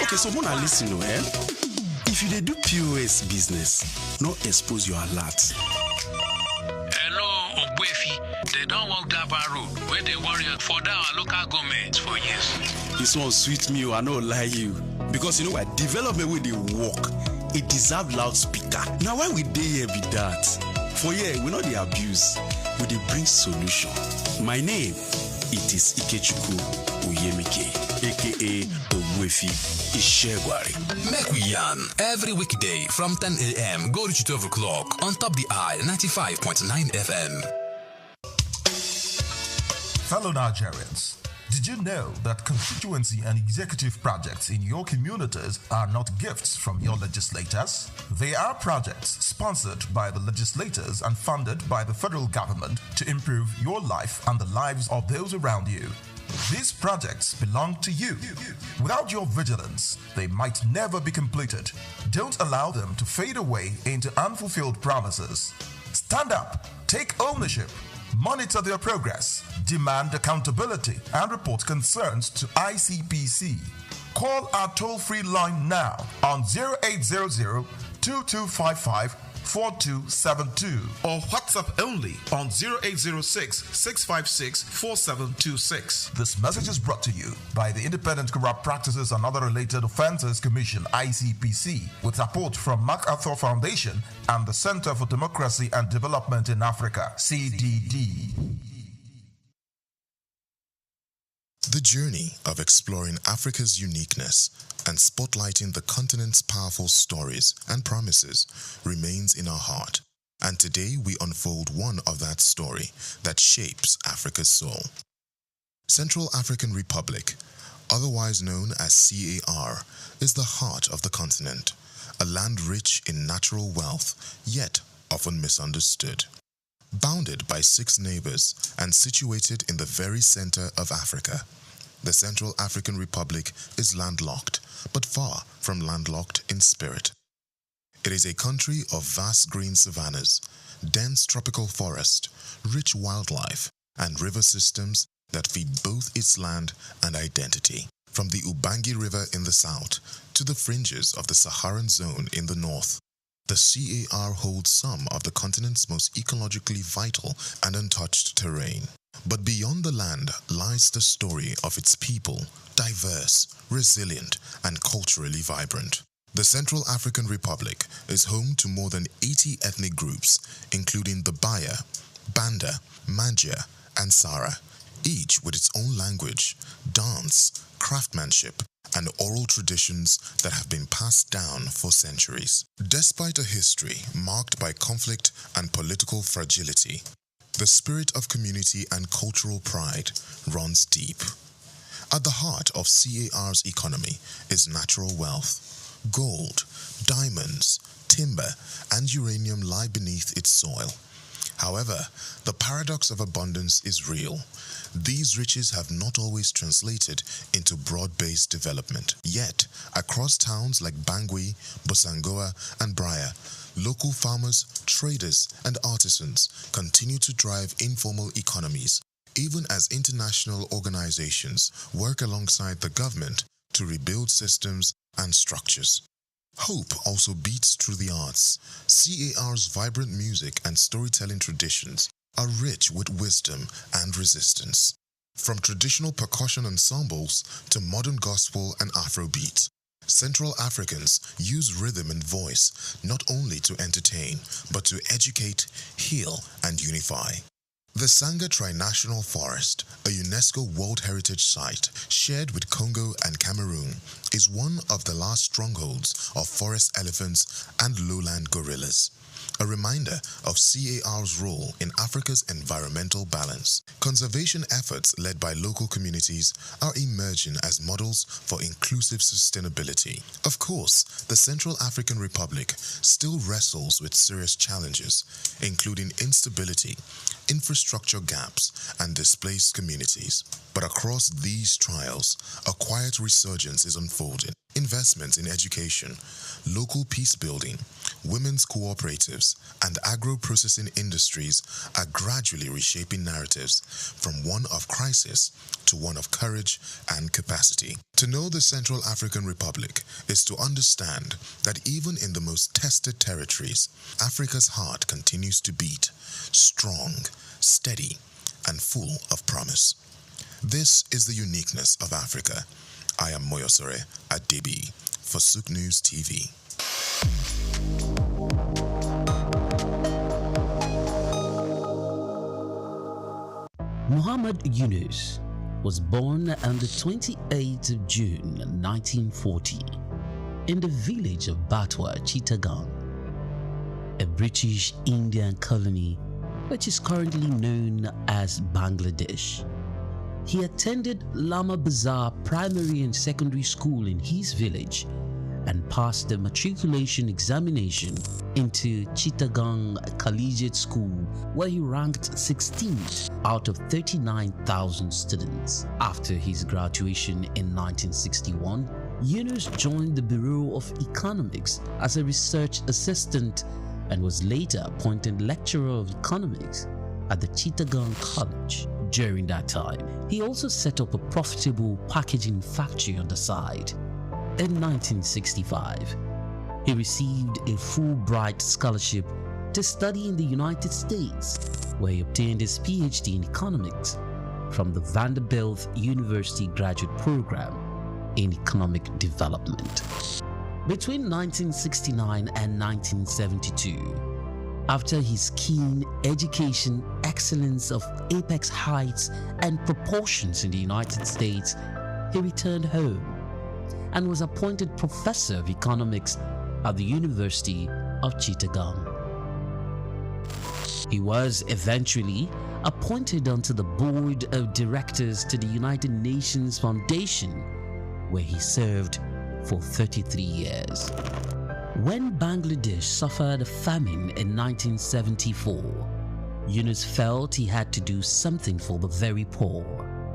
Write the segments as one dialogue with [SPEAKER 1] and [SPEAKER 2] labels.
[SPEAKER 1] Okay, so Mona, listen, if you dey do POS business, no expose your alert.
[SPEAKER 2] Hello, Ogbefi. They don't walk that bar road where they worry for our local government for years.
[SPEAKER 1] This one sweet me, I no lie you. Because you know what? Development where they work, it deserve loudspeaker. Now why we dey here be that? For here, we know the abuse, we dey bring solution. My name, it is Ikechukwu Oyemike, aka Ogbefi Ishegwari.
[SPEAKER 3] Make we yarn every weekday from 10 a.m. go reach 12 o'clock on Top the Eye 95.9 FM.
[SPEAKER 4] Fellow Nigerians, did you know that constituency and executive projects in your communities are not gifts from your legislators? They are projects sponsored by the legislators and funded by the federal government to improve your life and the lives of those around you. These projects belong to you. Without your vigilance, they might never be completed. Don't allow them to fade away into unfulfilled promises. Stand up, take ownership, monitor their progress, demand accountability, and report concerns to ICPC. Call our toll-free line now on 0800-2255-4272 or WhatsApp only on 0806-656-4726. This message is brought to you by the Independent Corrupt Practices and Other Related Offences Commission, ICPC, with support from MacArthur Foundation and the Center for Democracy and Development in Africa, CDD.
[SPEAKER 5] The journey of exploring Africa's uniqueness and spotlighting the continent's powerful stories and promises remains in our heart. And today we unfold one of that story that shapes Africa's soul. Central African Republic, otherwise known as CAR, is the heart of the continent, a land rich in natural wealth, yet often misunderstood. Bounded by 6 neighbors and situated in the very center of Africa, the Central African Republic is landlocked, but far from landlocked in spirit. It is a country of vast green savannas, dense tropical forest, rich wildlife, and river systems that feed both its land and identity. From the Ubangi River in the south to the fringes of the Saharan zone in the north, the CAR holds some of the continent's most ecologically vital and untouched terrain. But beyond the land lies the story of its people, diverse, resilient, and culturally vibrant. The Central African Republic is home to more than 80 ethnic groups, including the Baya, Banda, Mangia, and Sara, each with its own language, dance, craftsmanship, and oral traditions that have been passed down for centuries. Despite a history marked by conflict and political fragility, the spirit of community and cultural pride runs deep. At the heart of CAR's economy is natural wealth. Gold, diamonds, timber, and uranium lie beneath its soil. However, the paradox of abundance is real. These riches have not always translated into broad-based development. Yet, across towns like Bangui, Bosangoa, and Braya, local farmers, traders, and artisans continue to drive informal economies, even as international organizations work alongside the government to rebuild systems and structures. Hope also beats through the arts. CAR's vibrant music and storytelling traditions are rich with wisdom and resistance. From traditional percussion ensembles to modern gospel and Afrobeat, Central Africans use rhythm and voice not only to entertain, but to educate, heal, and unify. The Sanga Trinational Forest, a UNESCO World Heritage Site shared with Congo and Cameroon, is one of the last strongholds of forest elephants and lowland gorillas. A reminder of CAR's role in Africa's environmental balance. Conservation efforts led by local communities are emerging as models for inclusive sustainability. Of course, the Central African Republic still wrestles with serious challenges, including instability, infrastructure gaps, and displaced communities. But across these trials, a quiet resurgence is unfolding. Investments in education, local peace building, women's cooperatives, and agro-processing industries are gradually reshaping narratives from one of crisis to one of courage and capacity. To know the Central African Republic is to understand that even in the most tested territories, Africa's heart continues to beat, strong, steady, and full of promise. This is the uniqueness of Africa. I am Moyosore Adebi for SOUQ News TV.
[SPEAKER 6] Muhammad Yunus was born on the 28th of June 1940 in the village of Batwa, Chittagong, a British Indian colony which is currently known as Bangladesh. He attended Lama Bazar Primary and Secondary School in his village and passed the matriculation examination into Chittagong Collegiate School, where he ranked 16th out of 39,000 students. After his graduation in 1961, Yunus joined the Bureau of Economics as a research assistant and was later appointed lecturer of economics at the Chittagong College. During that time, he also set up a profitable packaging factory on the side. In 1965, he received a Fulbright scholarship to study in the United States, where he obtained his PhD in economics from the Vanderbilt University Graduate Program in Economic Development. Between 1969 and 1972, after his keen education excellence of apex heights and proportions in the United States, he returned home and was appointed professor of economics at the University of Chittagong. He was eventually appointed onto the board of directors to the United Nations Foundation, where he served for 33 years. When Bangladesh suffered a famine in 1974, Yunus felt he had to do something for the very poor.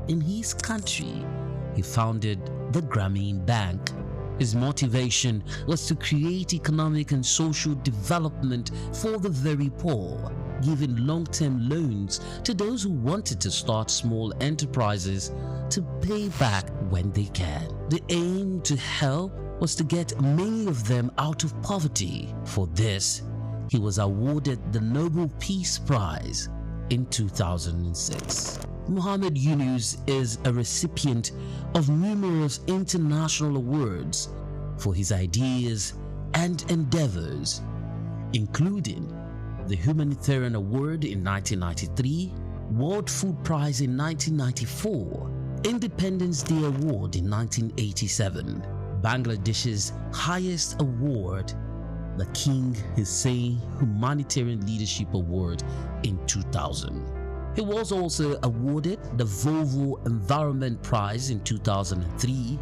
[SPEAKER 6] In his country, he founded the Grameen Bank. His motivation was to create economic and social development for the very poor, giving long-term loans to those who wanted to start small enterprises to pay back when they can. The aim to help was to get many of them out of poverty. For this, he was awarded the Nobel Peace Prize in 2006. Muhammad Yunus is a recipient of numerous international awards for his ideas and endeavors, including the Humanitarian Award in 1993, World Food Prize in 1994, Independence Day Award in 1987, Bangladesh's highest award, the King Hussein Humanitarian Leadership Award in 2000. He was also awarded the Volvo Environment Prize in 2003,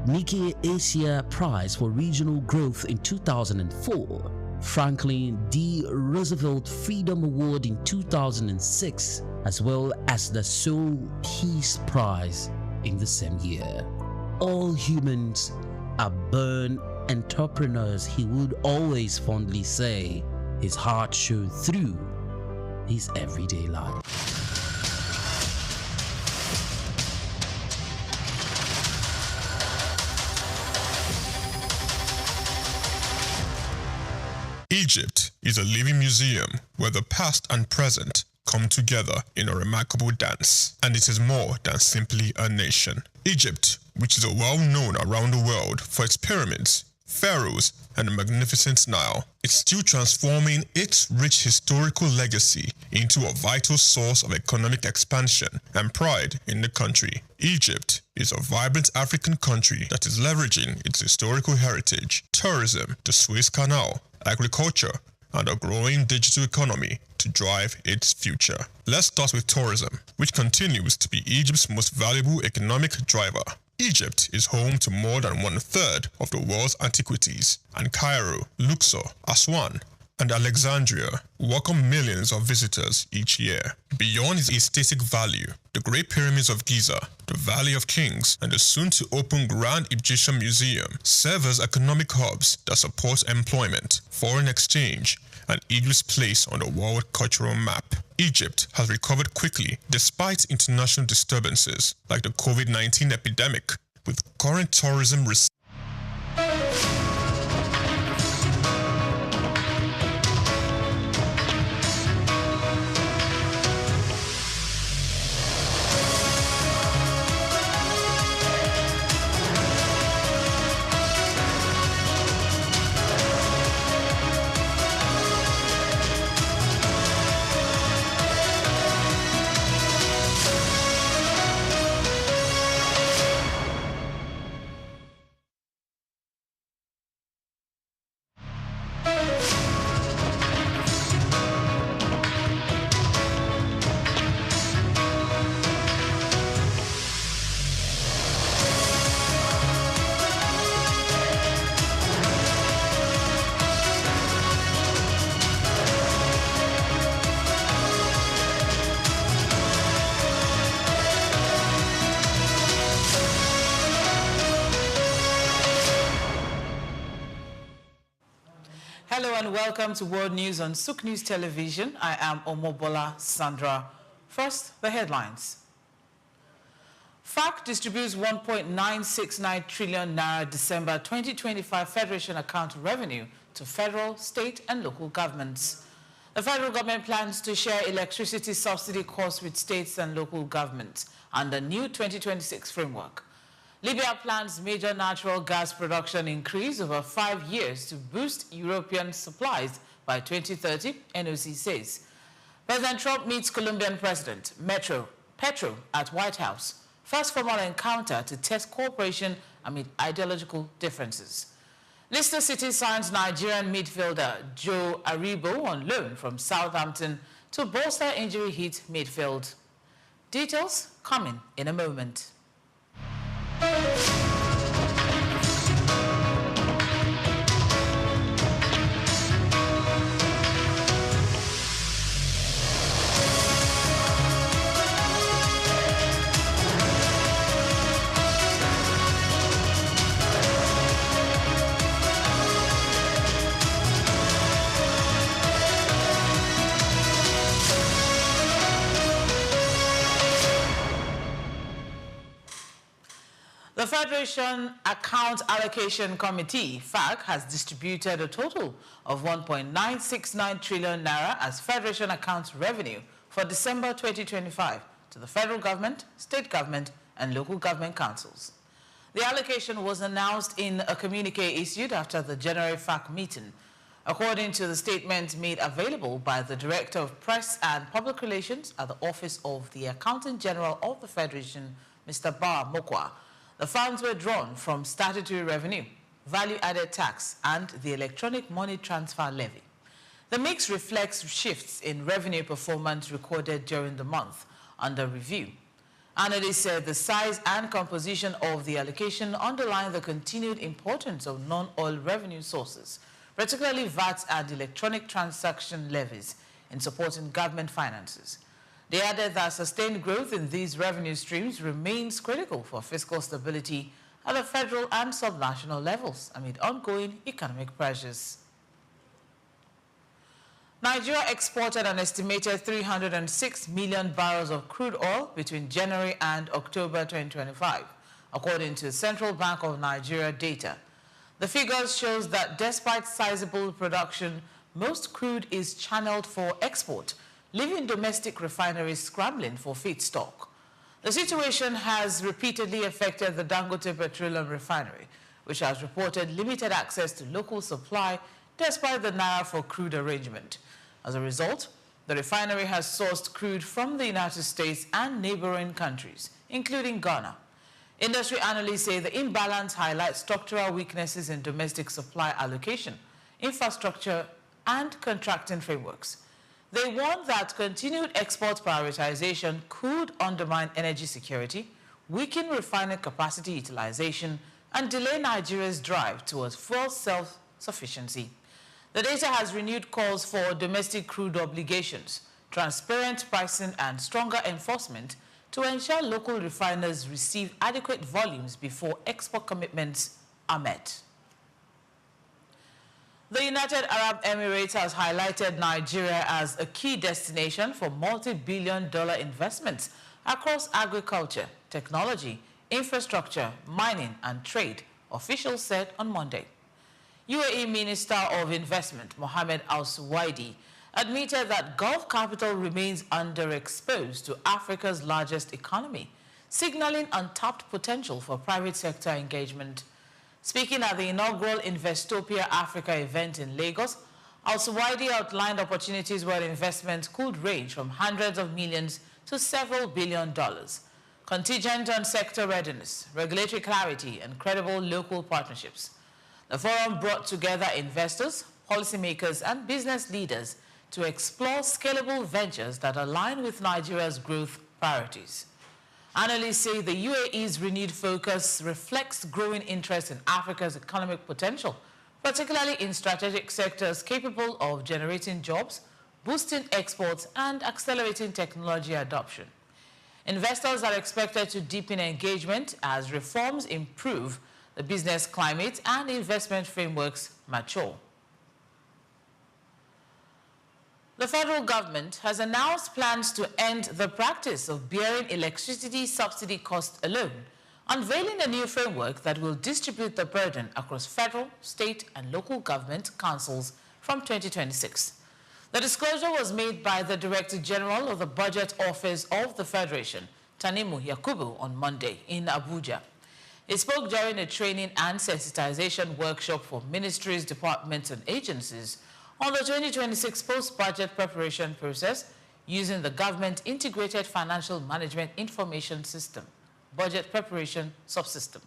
[SPEAKER 6] Nikkei Asia Prize for Regional Growth in 2004, Franklin D. Roosevelt Freedom Award in 2006, as well as the Seoul Peace Prize in the same year. All humans are born entrepreneurs, he would always fondly say. His heart showed through his everyday life.
[SPEAKER 7] Egypt is a living museum where the past and present come together in a remarkable dance, and it is more than simply a nation. Egypt, which is well known around the world for its pyramids, pharaohs, and the magnificent Nile, is still transforming its rich historical legacy into a vital source of economic expansion and pride in the country. Egypt is a vibrant African country that is leveraging its historical heritage, tourism, the Suez Canal, agriculture, and a growing digital economy to drive its future. Let's start with tourism, which continues to be Egypt's most valuable economic driver. Egypt is home to more than 1/3 of the world's antiquities, and Cairo, Luxor, Aswan, and Alexandria welcome millions of visitors each year. Beyond its aesthetic value, the Great Pyramids of Giza, the Valley of Kings, and the soon-to-open Grand Egyptian Museum serve as economic hubs that support employment, foreign exchange, and Egypt's place on the world cultural map. Egypt has recovered quickly despite international disturbances like the COVID-19 epidemic, with current tourism
[SPEAKER 8] Hello and welcome to World News on SOUQ News Television. I am Omobola Sandra. First, the headlines. SOUQ distributes 1.969 trillion naira December 2025 Federation account revenue to federal, state and local governments. The federal government plans to share electricity subsidy costs with states and local governments under new 2026 framework. Libya plans major natural gas production increase over 5 years to boost European supplies by 2030, NOC says. President Trump meets Colombian President Petro at White House. First formal encounter to test cooperation amid ideological differences. Leicester City signs Nigerian midfielder Joe Aribo on loan from Southampton to bolster injury-hit midfield. Details coming in a moment. The Federation Account Allocation Committee, FAC, has distributed a total of 1.969 trillion naira as Federation account revenue for December 2025 to the federal government, state government, and local government councils. The allocation was announced in a communique issued after the January FAC meeting. According to the statement made available by the Director of Press and Public Relations at the Office of the Accountant General of the Federation, Mr. Bar Mokwa, the funds were drawn from statutory revenue, value-added tax, and the electronic money transfer levy. The mix reflects shifts in revenue performance recorded during the month under review. Analysts said the size and composition of the allocation underline the continued importance of non-oil revenue sources, particularly VAT and electronic transaction levies, in supporting government finances. They added that sustained growth in these revenue streams remains critical for fiscal stability at the federal and subnational levels amid ongoing economic pressures. Nigeria exported an estimated 306 million barrels of crude oil between January and October 2025, according to Central Bank of Nigeria data. The figures shows that despite sizable production, most crude is channeled for export, leaving domestic refineries scrambling for feedstock. The situation has repeatedly affected the Dangote Petroleum Refinery, which has reported limited access to local supply despite the Naira for crude arrangement. As a result, the refinery has sourced crude from the United States and neighboring countries, including Ghana. Industry analysts say the imbalance highlights structural weaknesses in domestic supply allocation, infrastructure, and contracting frameworks. They warn that continued export prioritization could undermine energy security, weaken refining capacity utilization, and delay Nigeria's drive towards fuel self-sufficiency. The data has renewed calls for domestic crude obligations, transparent pricing, and stronger enforcement to ensure local refiners receive adequate volumes before export commitments are met. The United Arab Emirates has highlighted Nigeria as a key destination for multi-billion-dollar investments across agriculture, technology, infrastructure, mining and trade, officials said on Monday. UAE Minister of Investment Mohammed Al-Suwaidi admitted that Gulf capital remains underexposed to Africa's largest economy, signaling untapped potential for private sector engagement. Speaking at the inaugural Investopia Africa event in Lagos, Al-Suwaidi outlined opportunities where investment could range from hundreds of millions to several $billion, contingent on sector readiness, regulatory clarity, and credible local partnerships. The forum brought together investors, policymakers, and business leaders to explore scalable ventures that align with Nigeria's growth priorities. Analysts say the UAE's renewed focus reflects growing interest in Africa's economic potential, particularly in strategic sectors capable of generating jobs, boosting exports, and accelerating technology adoption. Investors are expected to deepen engagement as reforms improve the business climate and investment frameworks mature. The federal government has announced plans to end the practice of bearing electricity subsidy costs alone, unveiling a new framework that will distribute the burden across federal, state, and local government councils from 2026. The disclosure was made by the Director General of the Budget Office of the Federation, Tanimu Yakubu, on Monday in Abuja. He spoke during a training and sensitization workshop for ministries, departments, and agencies on the 2026 post-budget preparation process using the Government Integrated Financial Management Information System, Budget Preparation Subsystem.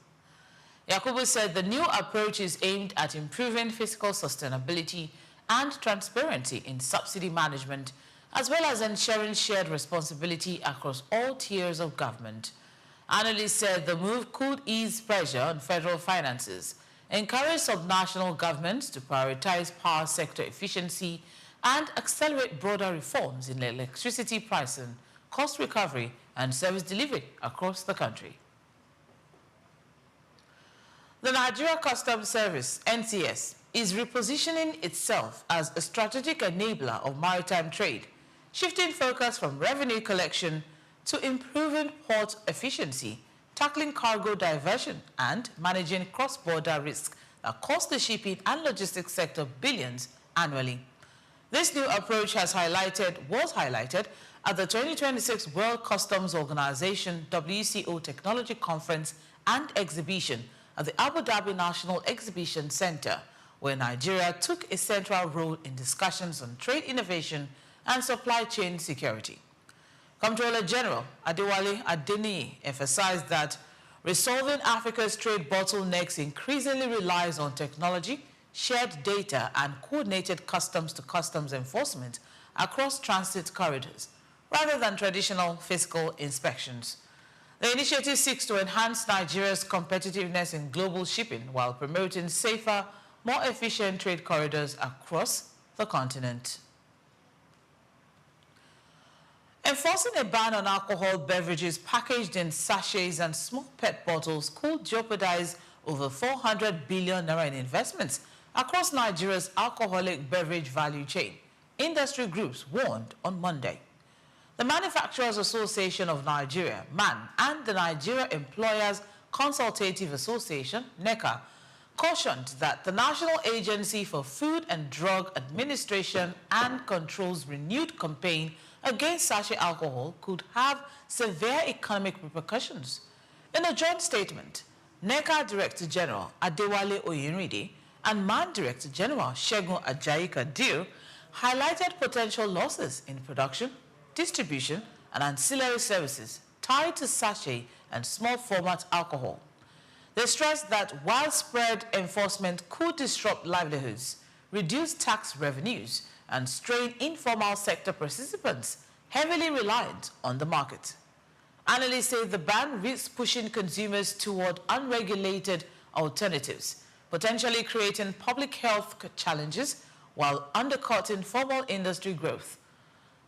[SPEAKER 8] Yakubu said the new approach is aimed at improving fiscal sustainability and transparency in subsidy management, as well as ensuring shared responsibility across all tiers of government. Analysts said the move could ease pressure on federal finances, encourage subnational governments to prioritize power sector efficiency, and accelerate broader reforms in electricity pricing, cost recovery, and service delivery across the country. The Nigeria Customs Service, NCS, is repositioning itself as a strategic enabler of maritime trade, shifting focus from revenue collection to improving port efficiency, tackling cargo diversion, and managing cross-border risks that cost the shipping and logistics sector billions annually. This new approach was highlighted at the 2026 World Customs Organization WCO Technology Conference and Exhibition at the Abu Dhabi National Exhibition Center, where Nigeria took a central role in discussions on trade innovation and supply chain security. Comptroller General Adewale Adeniyi emphasized that resolving Africa's trade bottlenecks increasingly relies on technology, shared data, and coordinated customs-to-customs enforcement across transit corridors, rather than traditional fiscal inspections. The initiative seeks to enhance Nigeria's competitiveness in global shipping while promoting safer, more efficient trade corridors across the continent. Enforcing a ban on alcohol beverages packaged in sachets and small PET bottles could jeopardize over 400 billion naira in investments across Nigeria's alcoholic beverage value chain, industry groups warned on Monday. The Manufacturers Association of Nigeria, MAN, and the Nigeria Employers Consultative Association, NECA, cautioned that the National Agency for Food and Drug Administration and Control's renewed campaign against sachet alcohol could have severe economic repercussions. In a joint statement, NECA Director General Adewale Oyinride and MAN Director General Segun Ajayi-Kadir highlighted potential losses in production, distribution, and ancillary services tied to sachet and small format alcohol. They stressed that widespread enforcement could disrupt livelihoods, reduce tax revenues, and strain informal sector participants heavily reliant on the market. Analysts say the ban risks pushing consumers toward unregulated alternatives, potentially creating public health challenges while undercutting formal industry growth.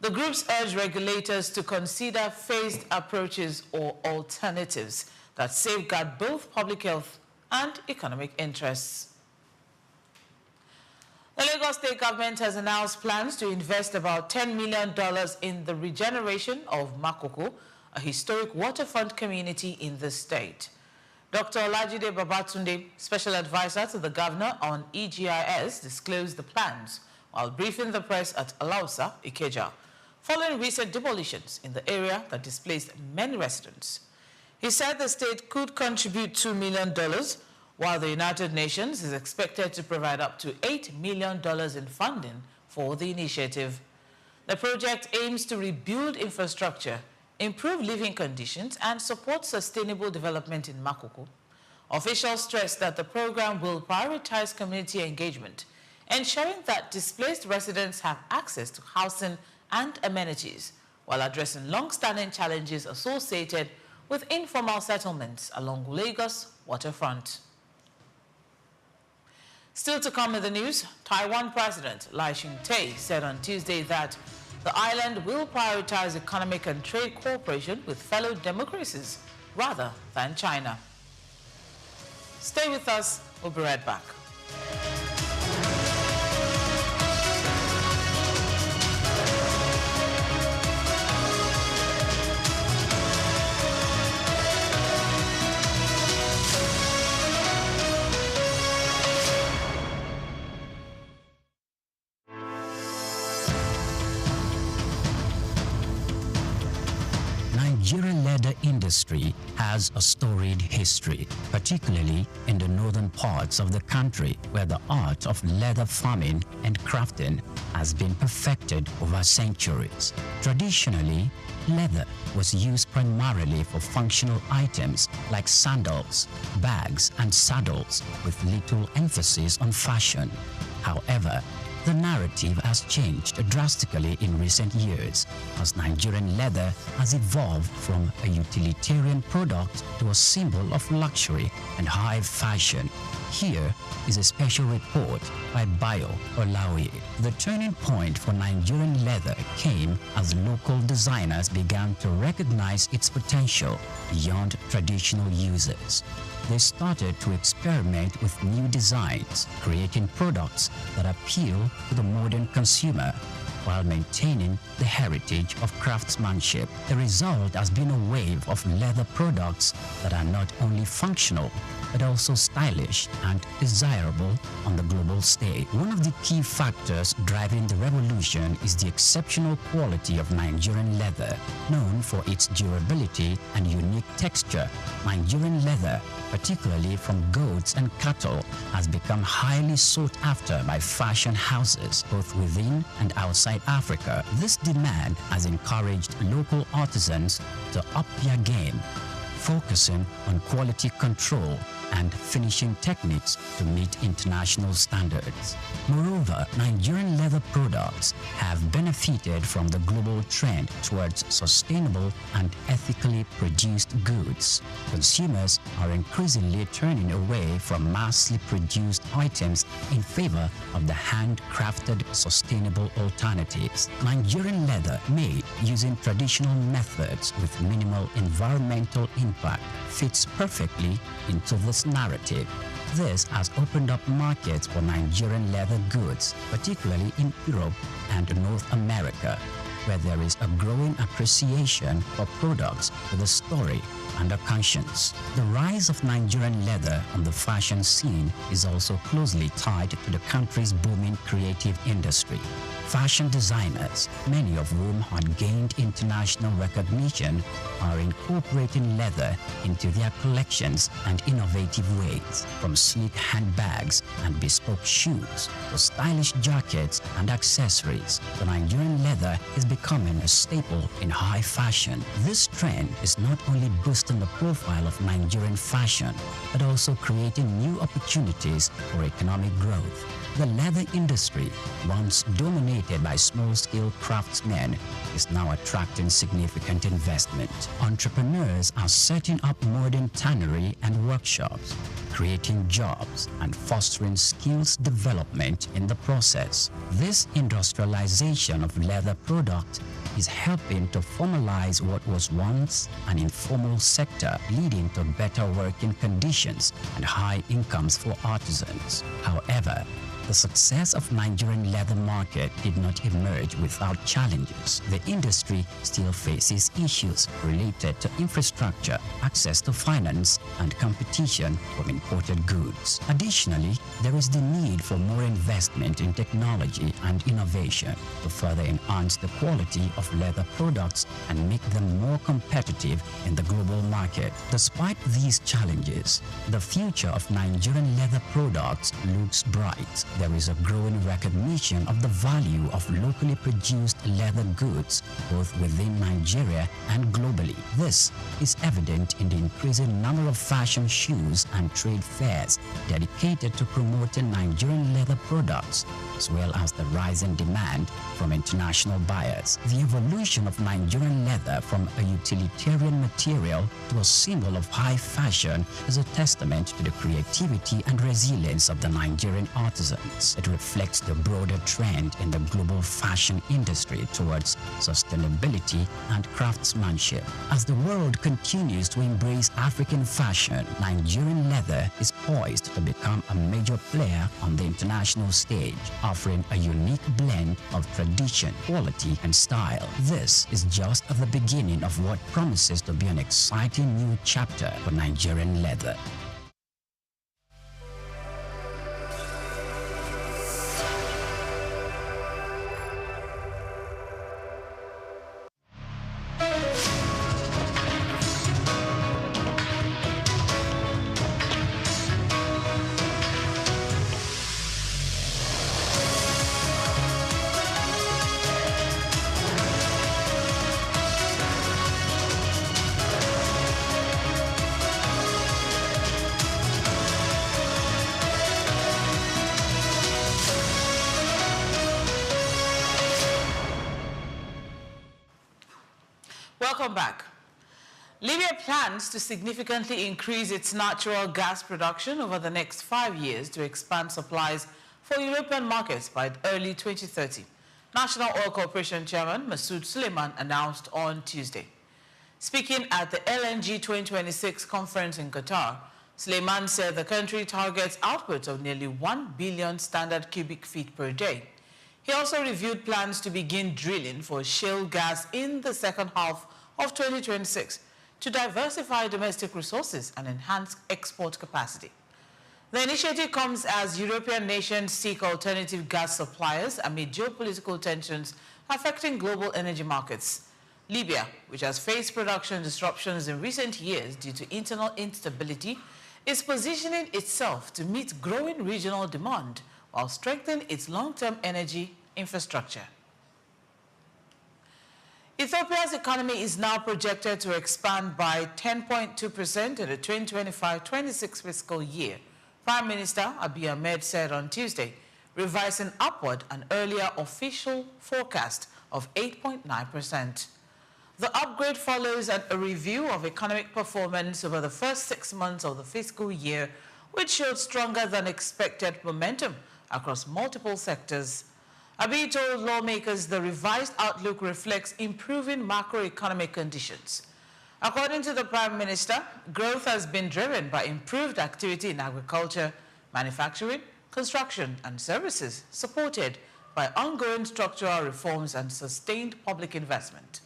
[SPEAKER 8] The groups urge regulators to consider phased approaches or alternatives that safeguard both public health and economic interests. The Lagos State government has announced plans to invest about $10 million in the regeneration of Makoko, a historic waterfront community in the state. Dr. Olajide Babatunde, special advisor to the governor on EGIS, disclosed the plans while briefing the press at Alausa, Ikeja, following recent demolitions in the area that displaced many residents. He said the state could contribute $2 million, while the United Nations is expected to provide up to $8 million in funding for the initiative. The project aims to rebuild infrastructure, improve living conditions, and support sustainable development in Makoko. Officials stressed that the program will prioritize community engagement, ensuring that displaced residents have access to housing and amenities, while addressing long-standing challenges associated with informal settlements along Lagos waterfront. Still to come in the news, Taiwan President Lai Ching-te said on Tuesday that the island will prioritize economic and trade cooperation with fellow democracies rather than China. Stay with us, we'll be right back.
[SPEAKER 9] Nigerian leather industry has a storied history, particularly in the northern parts of the country, where the art of leather farming and crafting has been perfected over centuries. Traditionally, leather was used primarily for functional items like sandals, bags, and saddles, with little emphasis on fashion. However, the narrative has changed drastically in recent years as Nigerian leather has evolved from a utilitarian product to a symbol of luxury and high fashion. Here is a special report by Bayo Olaoye. The turning point for Nigerian leather came as local designers began to recognize its potential beyond traditional uses. They started to experiment with new designs, creating products that appeal to the modern consumer while maintaining the heritage of craftsmanship. The result has been a wave of leather products that are not only functional but also stylish and desirable on the global stage. One of the key factors driving the revolution is the exceptional quality of Nigerian leather. Known for its durability and unique texture, Nigerian leather, particularly from goats and cattle, has become highly sought after by fashion houses both within and outside Africa. This demand has encouraged local artisans to up their game, focusing on quality control and finishing techniques to meet international standards. Moreover, Nigerian leather products have benefited from the global trend towards sustainable and ethically produced goods. Consumers are increasingly turning away from massively produced items in favor of the handcrafted, sustainable alternatives. Nigerian leather made using traditional methods with minimal environmental impact fits perfectly into this narrative. This has opened up markets for Nigerian leather goods, particularly in Europe and North America, where there is a growing appreciation for products with a story and a conscience. The rise of Nigerian leather on the fashion scene is also closely tied to the country's booming creative industry. Fashion designers, many of whom had gained international recognition, are incorporating leather into their collections and innovative ways, from sleek handbags and bespoke shoes to stylish jackets and accessories. The Nigerian leather is becoming a staple in high fashion. This trend is not only boosting the profile of Nigerian fashion, but also creating new opportunities for economic growth. The leather industry, once dominated by small-scale craftsmen, is now attracting significant investment. Entrepreneurs are setting up modern tannery and workshops, creating jobs and fostering skills development in the process. This industrialization of leather products is helping to formalize what was once an informal sector, leading to better working conditions and high incomes for artisans. However, The success of Nigerian leather market did not emerge without challenges. The industry still faces issues related to infrastructure, access to finance, and competition from imported goods. Additionally, there is the need for more investment in technology and innovation to further enhance the quality of leather products and make them more competitive in the global market. Despite these challenges, the future of Nigerian leather products looks bright. There is a growing recognition of the value of locally produced leather goods both within Nigeria and globally. This is evident in the increasing number of fashion shows and trade fairs dedicated to promoting Nigerian leather products, as well as the rising demand from international buyers. The evolution of Nigerian leather from a utilitarian material to a symbol of high fashion is a testament to the creativity and resilience of the Nigerian artisans. It reflects the broader trend in the global fashion industry towards sustainability and craftsmanship. As the world continues to embrace African fashion, Nigerian leather is poised to become a major player on the international stage, offering a unique blend of tradition, quality, and style. This is just the beginning of what promises to be an exciting new chapter for Nigerian leather.
[SPEAKER 8] Welcome back. Libya plans to significantly increase its natural gas production over the next 5 years to expand supplies for European markets by early 2030. National Oil Corporation Chairman Masoud Suleiman announced on Tuesday. Speaking at the LNG 2026 conference in Qatar, Suleiman said the country targets output of nearly 1 billion standard cubic feet per day. He also reviewed plans to begin drilling for shale gas in the second half of 2026 to diversify domestic resources and enhance export capacity. The initiative comes as European nations seek alternative gas suppliers amid geopolitical tensions affecting global energy markets. Libya, which has faced production disruptions in recent years due to internal instability, is positioning itself to meet growing regional demand while strengthening its long-term energy infrastructure. Ethiopia's economy is now projected to expand by 10.2% in the 2025-26 fiscal year, Prime Minister Abiy Ahmed said on Tuesday, revising upward an earlier official forecast of 8.9%. The upgrade follows a review of economic performance over the first 6 months of the fiscal year, which showed stronger than expected momentum across multiple sectors. Abiy told lawmakers the revised outlook reflects improving macroeconomic conditions. According to the Prime Minister, growth has been driven by improved activity in agriculture, manufacturing, construction, and services, supported by ongoing structural reforms and sustained public investment.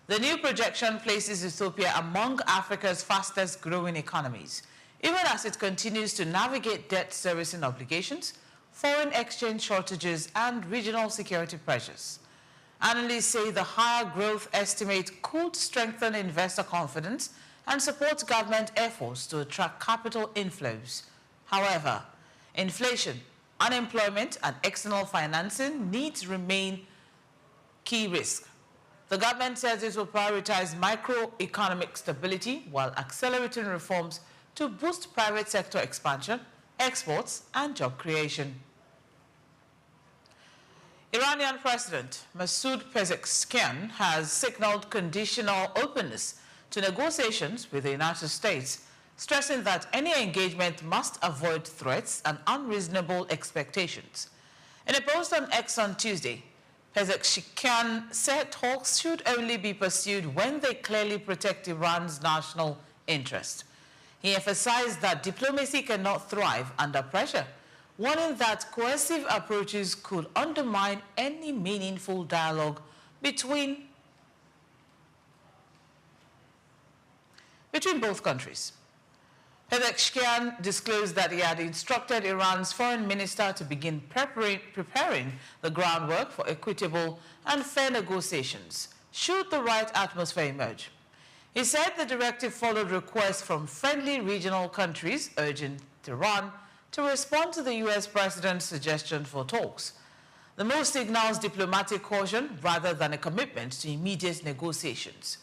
[SPEAKER 8] The new projection places Ethiopia among Africa's fastest growing economies, even as it continues to navigate debt servicing obligations, foreign exchange shortages, and regional security pressures. Analysts say the higher growth estimate could strengthen investor confidence and support government efforts to attract capital inflows. However, inflation, unemployment, and external financing needs remain key risks. The government says it will prioritize microeconomic stability while accelerating reforms to boost private sector expansion, exports, and job creation. Iranian President Masoud Pezeshkian has signaled conditional openness to negotiations with the United States, stressing that any engagement must avoid threats and unreasonable expectations. In a post on X on Tuesday, Pezeshkian said talks should only be pursued when they clearly protect Iran's national interest. He emphasized that diplomacy cannot thrive under pressure, warning that coercive approaches could undermine any meaningful dialogue between both countries. Pezeshkian disclosed that he had instructed Iran's foreign minister to begin preparing the groundwork for equitable and fair negotiations, should the right atmosphere emerge. He said the directive followed requests from friendly regional countries urging Tehran to respond to the U.S. president's suggestion for talks. The move signals diplomatic caution rather than a commitment to immediate negotiations.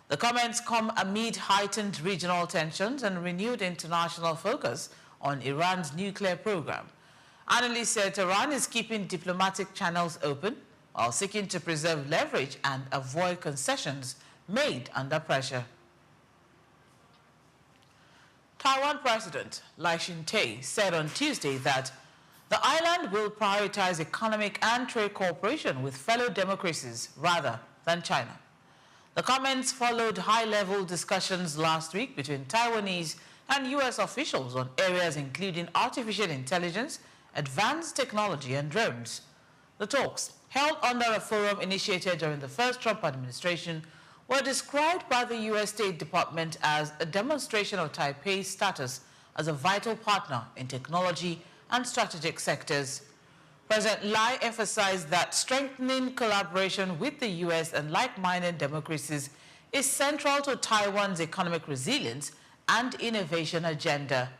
[SPEAKER 8] The comments come amid heightened regional tensions and renewed international focus on Iran's nuclear program. Analysts said Tehran is keeping diplomatic channels open while seeking to preserve leverage and avoid concessions made under pressure. Taiwan President Lai Ching-te said on Tuesday that the island will prioritize economic and trade cooperation with fellow democracies rather than China. The comments followed high-level discussions last week between Taiwanese and U.S. officials on areas including artificial intelligence, advanced technology, and drones. The talks, held under a forum initiated during the first Trump administration, were described by the U.S. State Department as a demonstration of Taipei's status as a vital partner in technology and strategic sectors. President Lai emphasized that strengthening collaboration with the U.S. and like-minded democracies is central to Taiwan's economic resilience and innovation agenda.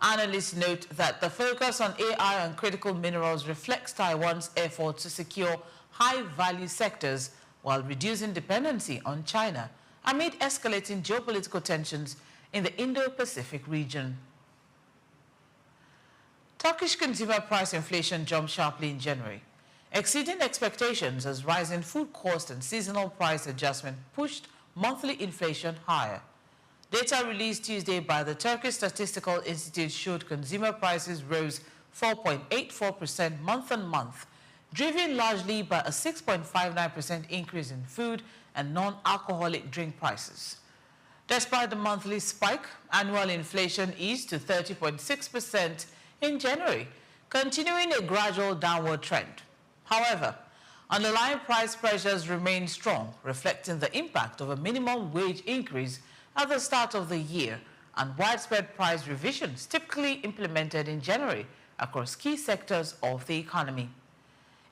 [SPEAKER 8] Analysts note that the focus on AI and critical minerals reflects Taiwan's efforts to secure high-value sectors while reducing dependency on China amid escalating geopolitical tensions in the Indo-Pacific region. Turkish consumer price inflation jumped sharply in January, exceeding expectations as rising food cost and seasonal price adjustment pushed monthly inflation higher. Data released Tuesday by the Turkish Statistical Institute showed consumer prices rose 4.84% month-on-month, driven largely by a 6.59% increase in food and non-alcoholic drink prices. Despite the monthly spike, annual inflation eased to 30.6% in January, continuing a gradual downward trend. However, underlying price pressures remain strong, reflecting the impact of a minimum wage increase at the start of the year and widespread price revisions typically implemented in January across key sectors of the economy.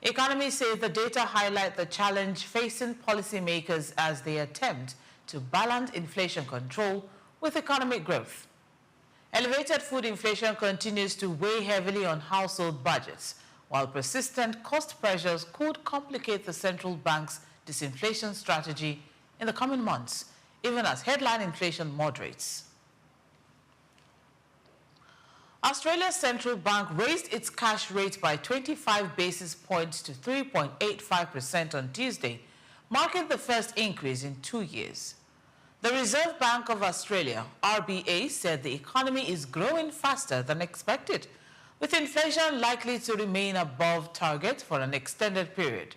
[SPEAKER 8] Economists say the data highlight the challenge facing policymakers as they attempt to balance inflation control with economic growth. Elevated food inflation continues to weigh heavily on household budgets, while persistent cost pressures could complicate the central bank's disinflation strategy in the coming months, even as headline inflation moderates. Australia's central bank raised its cash rate by 25 basis points to 3.85% on Tuesday, marking the first increase in 2 years. The Reserve Bank of Australia, RBA, said the economy is growing faster than expected, with inflation likely to remain above target for an extended period.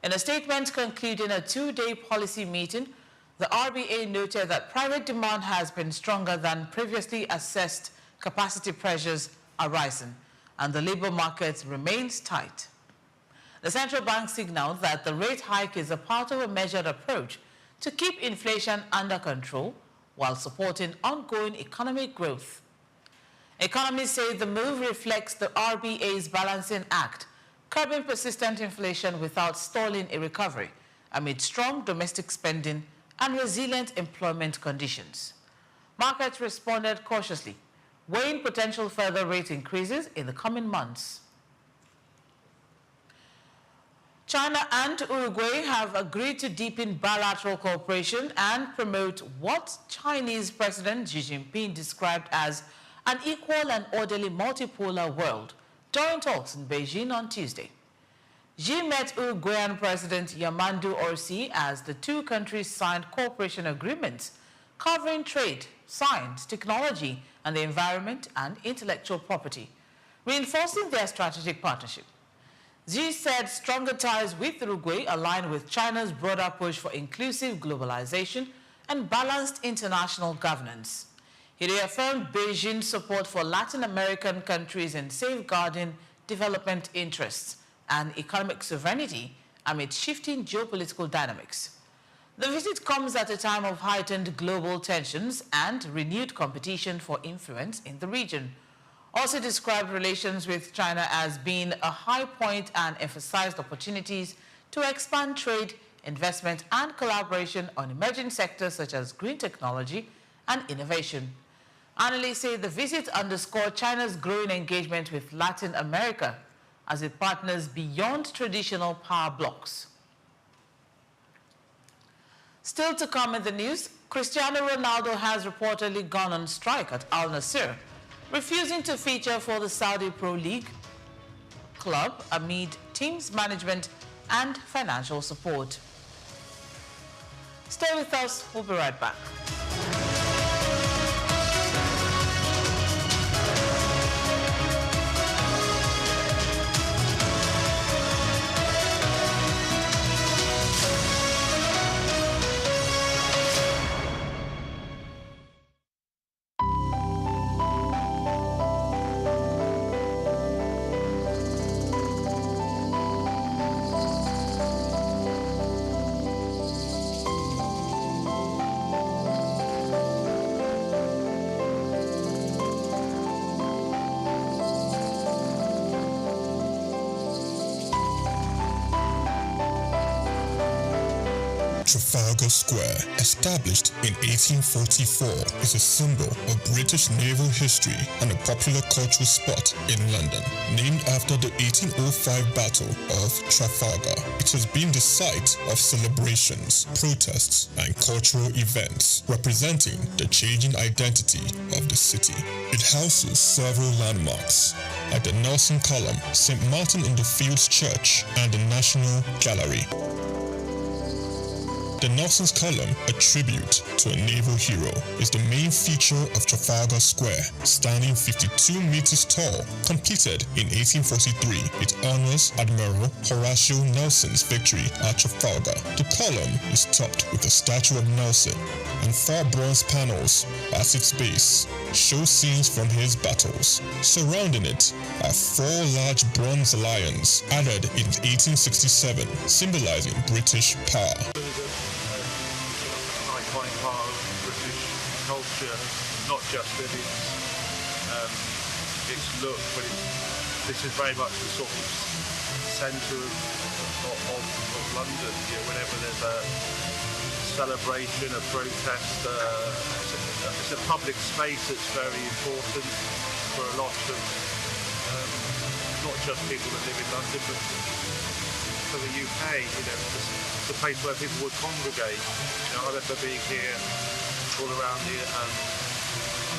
[SPEAKER 8] In a statement concluding a two-day policy meeting, the RBA noted that private demand has been stronger than previously assessed, capacity pressures are rising, and the labor market remains tight. The central bank signaled that the rate hike is a part of a measured approach to keep inflation under control while supporting ongoing economic growth. Economists say the move reflects the RBA's balancing act, curbing persistent inflation without stalling a recovery amid strong domestic spending and resilient employment conditions. Markets responded cautiously, weighing potential further rate increases in the coming months. China and Uruguay have agreed to deepen bilateral cooperation and promote what Chinese President Xi Jinping described as an equal and orderly multipolar world during talks in Beijing on Tuesday. Xi met Uruguayan President Yamandu Orsi as the two countries signed cooperation agreements covering trade, science, technology, and the environment and intellectual property, reinforcing their strategic partnership. Xi said stronger ties with Uruguay align with China's broader push for inclusive globalization and balanced international governance. He reaffirmed Beijing's support for Latin American countries in safeguarding development interests and economic sovereignty amid shifting geopolitical dynamics. The visit comes at a time of heightened global tensions and renewed competition for influence in the region. Also described relations with China as being a high point and emphasized opportunities to expand trade, investment, and collaboration on emerging sectors such as green technology and innovation. Analysts say the visit underscored China's growing engagement with Latin America as it partners beyond traditional power blocs. Still to come in the news, Cristiano Ronaldo has reportedly gone on strike at Al Nassr, refusing to feature for the Saudi Pro League club amid team's management and financial support. Stay with us, we'll be right back.
[SPEAKER 7] Trafalgar Square, established in 1844, is a symbol of British naval history and a popular cultural spot in London. Named after the 1805 Battle of Trafalgar, it has been the site of celebrations, protests, and cultural events, representing the changing identity of the city. It houses several landmarks, like the Nelson Column, St. Martin in the Fields Church, and the National Gallery. The Nelson's Column, a tribute to a naval hero, is the main feature of Trafalgar Square. Standing 52 meters tall, completed in 1843, it honors Admiral Horatio Nelson's victory at Trafalgar. The column is topped with a statue of Nelson, and 4 bronze panels at its base show scenes from his battles. Surrounding it are 4 large bronze lions added in 1867, symbolizing British power.
[SPEAKER 10] Iconic part of British culture, not just in its look, but this is very much the sort of centre of London. You know, whenever there's a celebration, a protest, it's a public space that's very important for a lot of not just people that live in London, but for the UK. You know, it's a place where people would congregate. You know, I remember being here all around the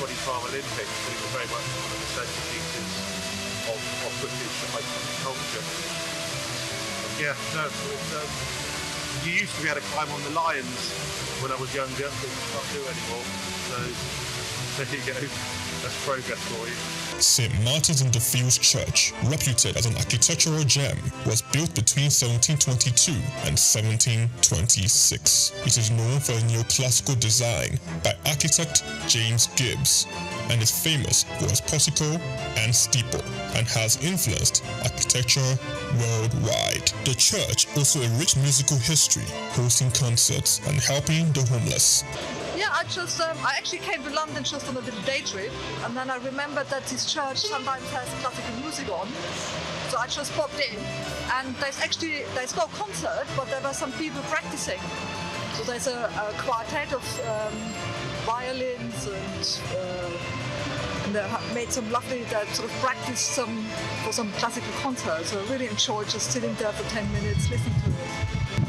[SPEAKER 10] 25 Olympics, but it was very much one of the centerpieces of British culture. Yeah, no, you used to be able to climb on the lions when I was younger, but you can't do anymore. So there you go. That's progress for you.
[SPEAKER 7] St. Martin's-in-the-Fields Church, reputed as an architectural gem, was built between 1722 and 1726. It is known for a neoclassical design by architect James Gibbs, and is famous for its portico and steeple, and has influenced architecture worldwide. The church also a rich musical history, hosting concerts and helping the homeless.
[SPEAKER 11] Yeah, I actually came to London just on a little day trip, and then I remembered that this church sometimes has classical music on, so I just popped in, and there's no concert, but there were some people practicing. So there's a quartet of violins, and they made some lovely, sort of practiced for some classical concert. So I really enjoyed just sitting there for 10 minutes listening to it.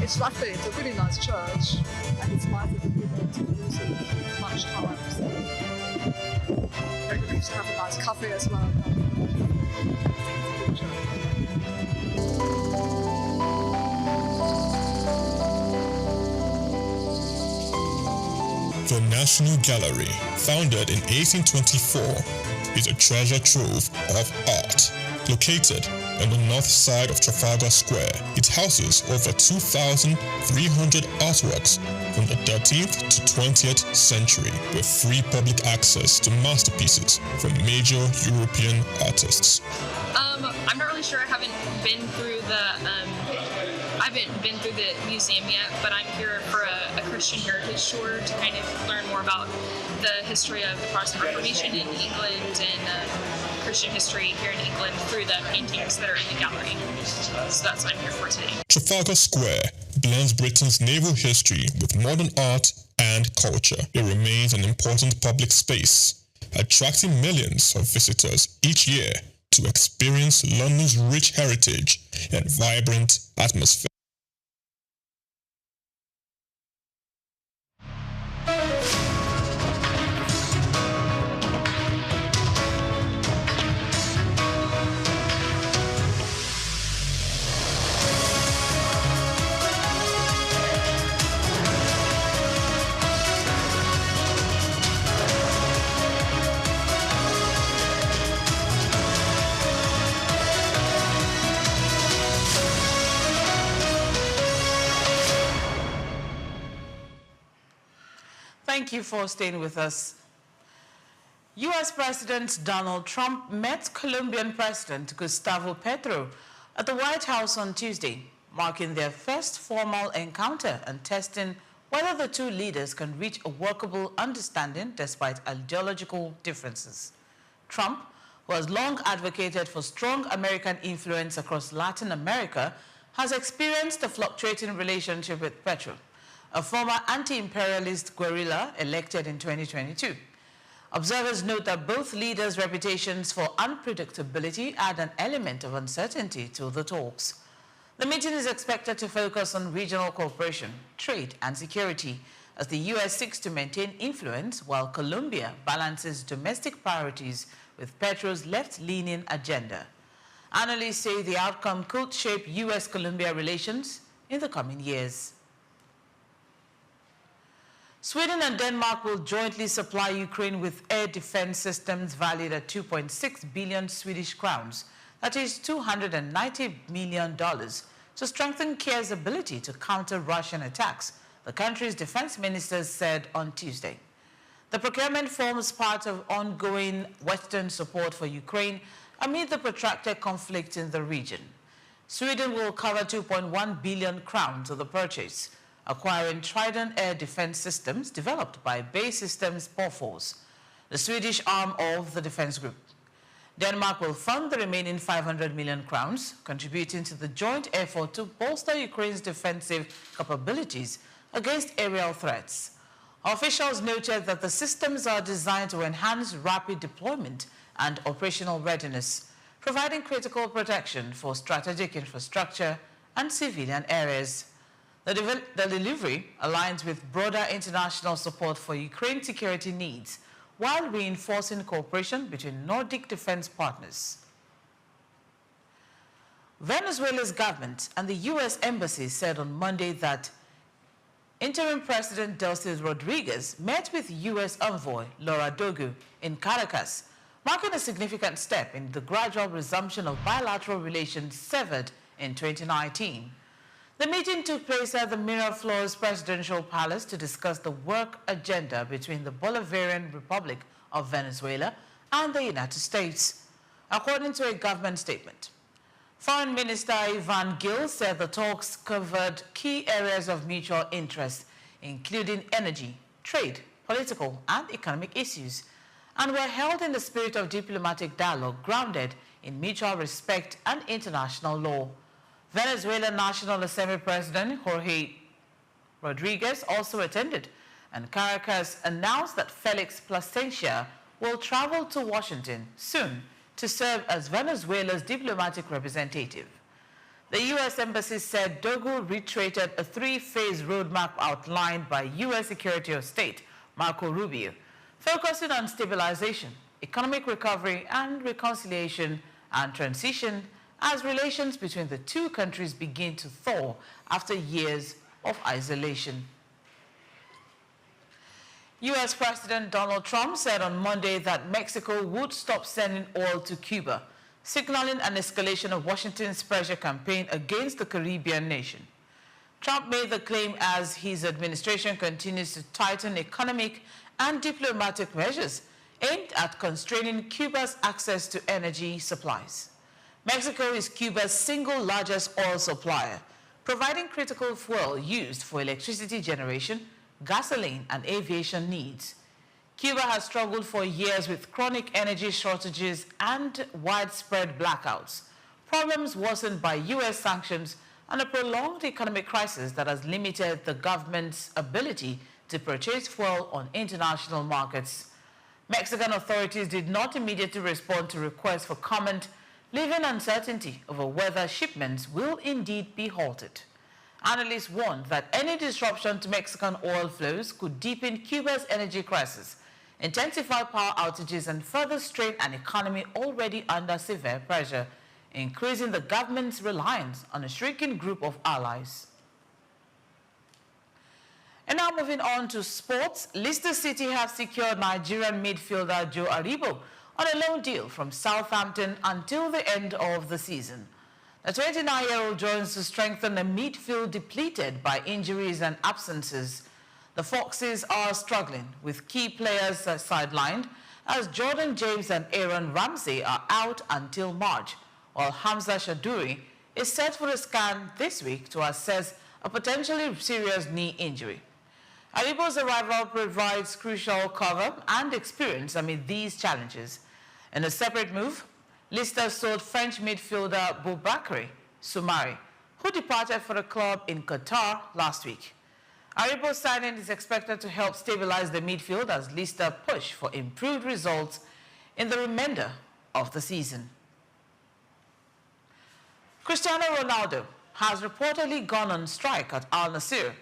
[SPEAKER 11] It's lovely. It's a really nice church, and it's nice that people don't use it much time. So we used to have a nice coffee as well.
[SPEAKER 7] The National Gallery, founded in 1824, is a treasure trove of art. Located on the north side of Trafalgar Square, it houses over 2,300 artworks from the 13th to 20th century with free public access to masterpieces from major European artists.
[SPEAKER 12] I'm not really sure. I haven't been through the museum yet, but I'm here for a Christian heritage tour to kind of learn more about the history of the Protestant Reformation in England and Christian history here in England through the paintings that are in the gallery. So that's what I'm here for today.
[SPEAKER 7] Trafalgar Square blends Britain's naval history with modern art and culture. It remains an important public space, attracting millions of visitors each year to experience London's rich heritage and vibrant atmosphere.
[SPEAKER 8] Thank you for staying with us. U.S. President Donald Trump met Colombian President Gustavo Petro at the White House on Tuesday, marking their first formal encounter and testing whether the two leaders can reach a workable understanding despite ideological differences. Trump, who has long advocated for strong American influence across Latin America, has experienced a fluctuating relationship with Petro, a former anti-imperialist guerrilla elected in 2022. Observers note that both leaders' reputations for unpredictability add an element of uncertainty to the talks. The meeting is expected to focus on regional cooperation, trade, and security as the U.S. seeks to maintain influence while Colombia balances domestic priorities with Petro's left-leaning agenda. Analysts say the outcome could shape U.S.-Colombia relations in the coming years. Sweden and Denmark will jointly supply Ukraine with air defense systems valued at 2.6 billion Swedish crowns, that is $290 million, to strengthen Kiev's ability to counter Russian attacks, the country's defense ministers said on Tuesday. The procurement forms part of ongoing Western support for Ukraine amid the protracted conflict in the region. Sweden will cover 2.1 billion crowns of the purchase, acquiring Trident air defense systems developed by Bay Systems Bofors, the Swedish arm of the defense group. Denmark will fund the remaining 500 million crowns, contributing to the joint effort to bolster Ukraine's defensive capabilities against aerial threats. Officials noted that the systems are designed to enhance rapid deployment and operational readiness, providing critical protection for strategic infrastructure and civilian areas. The delivery aligns with broader international support for Ukraine's security needs, while reinforcing cooperation between Nordic defense partners. Venezuela's government and the U.S. Embassy said on Monday that interim President Delcy Rodriguez met with U.S. envoy Laura Dogu in Caracas, marking a significant step in the gradual resumption of bilateral relations severed in 2019. The meeting took place at the Miraflores Presidential Palace to discuss the work agenda between the Bolivarian Republic of Venezuela and the United States, according to a government statement. Foreign Minister Ivan Gil said the talks covered key areas of mutual interest, including energy, trade, political, and economic issues, and were held in the spirit of diplomatic dialogue grounded in mutual respect and international law. Venezuelan National Assembly President Jorge Rodriguez also attended, and Caracas announced that Felix Plasencia will travel to Washington soon to serve as Venezuela's diplomatic representative. The U.S. Embassy said Dogu reiterated a three-phase roadmap outlined by U.S. Secretary of State Marco Rubio, focusing on stabilization, economic recovery, and reconciliation and transition as relations between the two countries begin to thaw after years of isolation. U.S. President Donald Trump said on Monday that Mexico would stop sending oil to Cuba, signaling an escalation of Washington's pressure campaign against the Caribbean nation. Trump made the claim as his administration continues to tighten economic and diplomatic measures aimed at constraining Cuba's access to energy supplies. Mexico is Cuba's single largest oil supplier, providing critical fuel used for electricity generation, gasoline, and aviation needs. Cuba has struggled for years with chronic energy shortages and widespread blackouts, problems worsened by U.S. sanctions and a prolonged economic crisis that has limited the government's ability to purchase fuel on international markets. Mexican authorities did not immediately respond to requests for comment, leaving uncertainty over whether shipments will indeed be halted. Analysts warned that any disruption to Mexican oil flows could deepen Cuba's energy crisis, intensify power outages, and further strain an economy already under severe pressure, increasing the government's reliance on a shrinking group of allies. And now moving on to sports, Leicester City have secured Nigerian midfielder Joe Aribo on a loan deal from Southampton until the end of the season. The 29-year-old joins to strengthen a midfield depleted by injuries and absences. The Foxes are struggling with key players sidelined as Jordan James and Aaron Ramsey are out until March, while Hamza Shaduri is set for a scan this week to assess a potentially serious knee injury. Aribo's arrival provides crucial cover and experience amid these challenges. In a separate move, Leicester sold French midfielder Boubakary Soumare, who departed for the club in Qatar last week. Aribo's signing is expected to help stabilize the midfield as Leicester push for improved results in the remainder of the season. Cristiano Ronaldo has reportedly gone on strike at Al Nassr,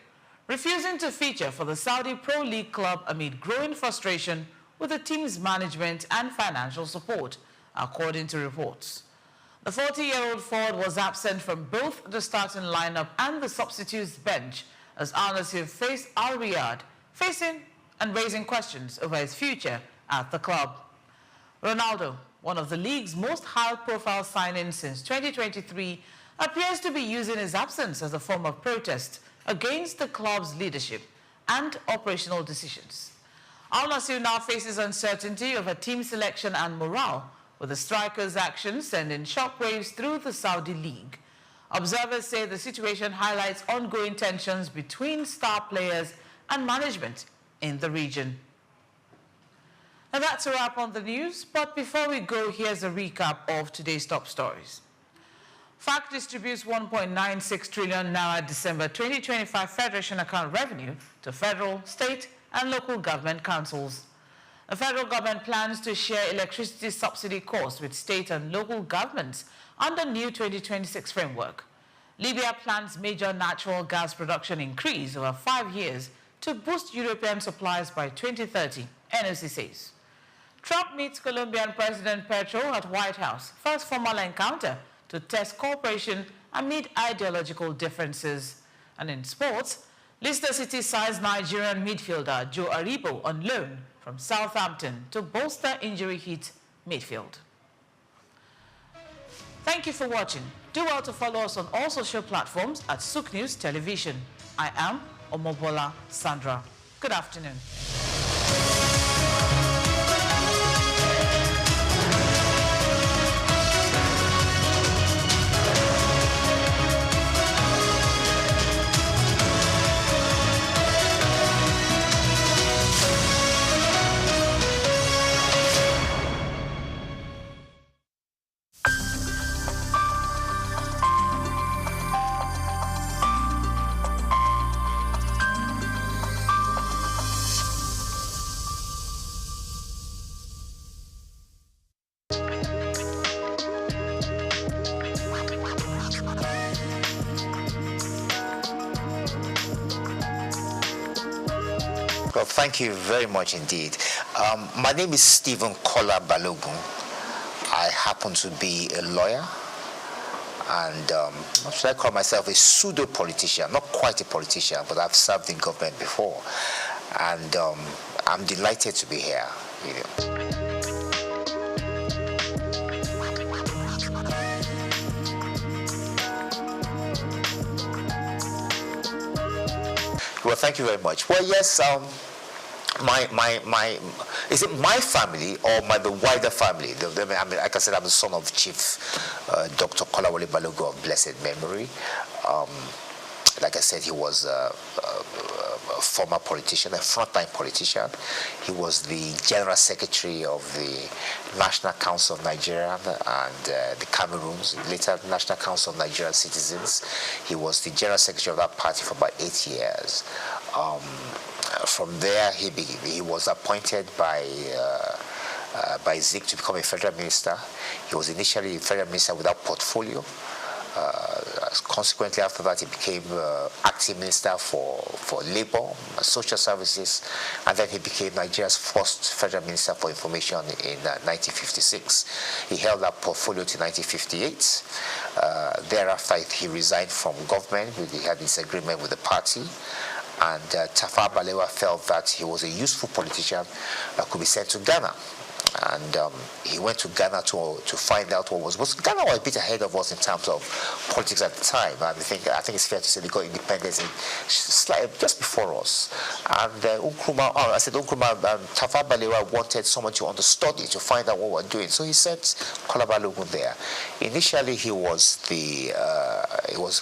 [SPEAKER 8] refusing to feature for the Saudi Pro League club amid growing frustration with the team's management and financial support, according to reports. The 40-year-old forward was absent from both the starting lineup and the substitutes bench as Al Nassr faced Al Riyadh, facing and raising questions over his future at the club. Ronaldo, one of the league's most high-profile signings since 2023, appears to be using his absence as a form of protest against the club's leadership and operational decisions. Al Nassr now faces uncertainty over team selection and morale, with the striker's actions sending shockwaves through the Saudi league. Observers say the situation highlights ongoing tensions between star players and management in the region. And that's a wrap on the news, but before we go, here's a recap of today's top stories. SOUQ distributes 1.96 trillion naira December 2025 Federation account revenue to federal, state, and local government councils. The federal government plans to share electricity subsidy costs with state and local governments under new 2026 framework. Libya plans major natural gas production increase over 5 years to boost European supplies by 2030, NOC says. Trump meets Colombian President Petro at White House, first formal encounter to test cooperation amid ideological differences. And in sports, Leicester City signs Nigerian midfielder Joe Aribo on loan from Southampton to bolster injury-hit midfield. Thank you for watching. Do well to follow us on all social platforms at SOUQ News Television. I am Omobola Sandra. Good afternoon.
[SPEAKER 13] Well, thank you very much indeed. My name is Stephen Kola Balogun. I happen to be a lawyer and what should I call myself? A pseudo-politician, not quite a politician, but I've served in government before. And I'm delighted to be here with you. Well, thank you very much. Well, yes, is it my family or the wider family? I mean, like I said, I'm the son of Chief Dr. Kolawole Balogun of blessed memory. Like I said, he was a former politician, a frontline politician. He was the General Secretary of the National Council of Nigeria and the Cameroons, later National Council of Nigerian Citizens. He was the General Secretary of that party for about 8 years. From there, he was appointed by SOUQ to become a federal minister. He was initially a federal minister without portfolio. Consequently, after that, he became acting minister for labor, social services, and then he became Nigeria's first federal minister for information in 1956. He held that portfolio to 1958. Thereafter, he resigned from government. He had disagreement with the party. And Tafawa Balewa felt that he was a useful politician that could be sent to Ghana. And he went to Ghana to find out what was Ghana was a bit ahead of us in terms of politics at the time. And I think it's fair to say they got independence just before us. And Tafawa Balewa wanted someone to understudy to find out what we're doing. So he sent Kola Balogun there. Initially, he was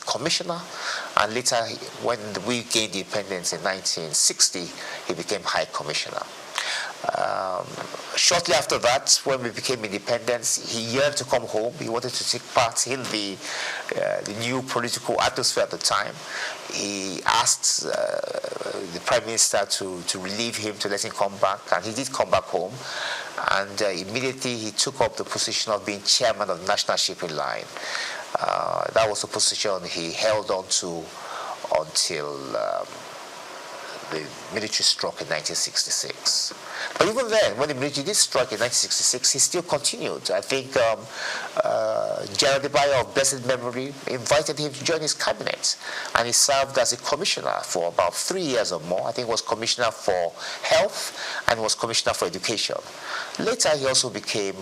[SPEAKER 13] commissioner, and later, when we gained independence in 1960, he became high commissioner. Shortly after that, when we became independent, he yearned to come home. He wanted to take part in the new political atmosphere at the time. He asked the Prime Minister to relieve him, to let him come back, and he did come back home. And immediately he took up the position of being chairman of the National Shipping Line. That was the position he held on to until the military struck in 1966. But even then, when the military did strike in 1966, he still continued. I think General Debayo of blessed memory invited him to join his cabinet, and he served as a commissioner for about 3 years or more. I think he was commissioner for health and was commissioner for education. Later, he also became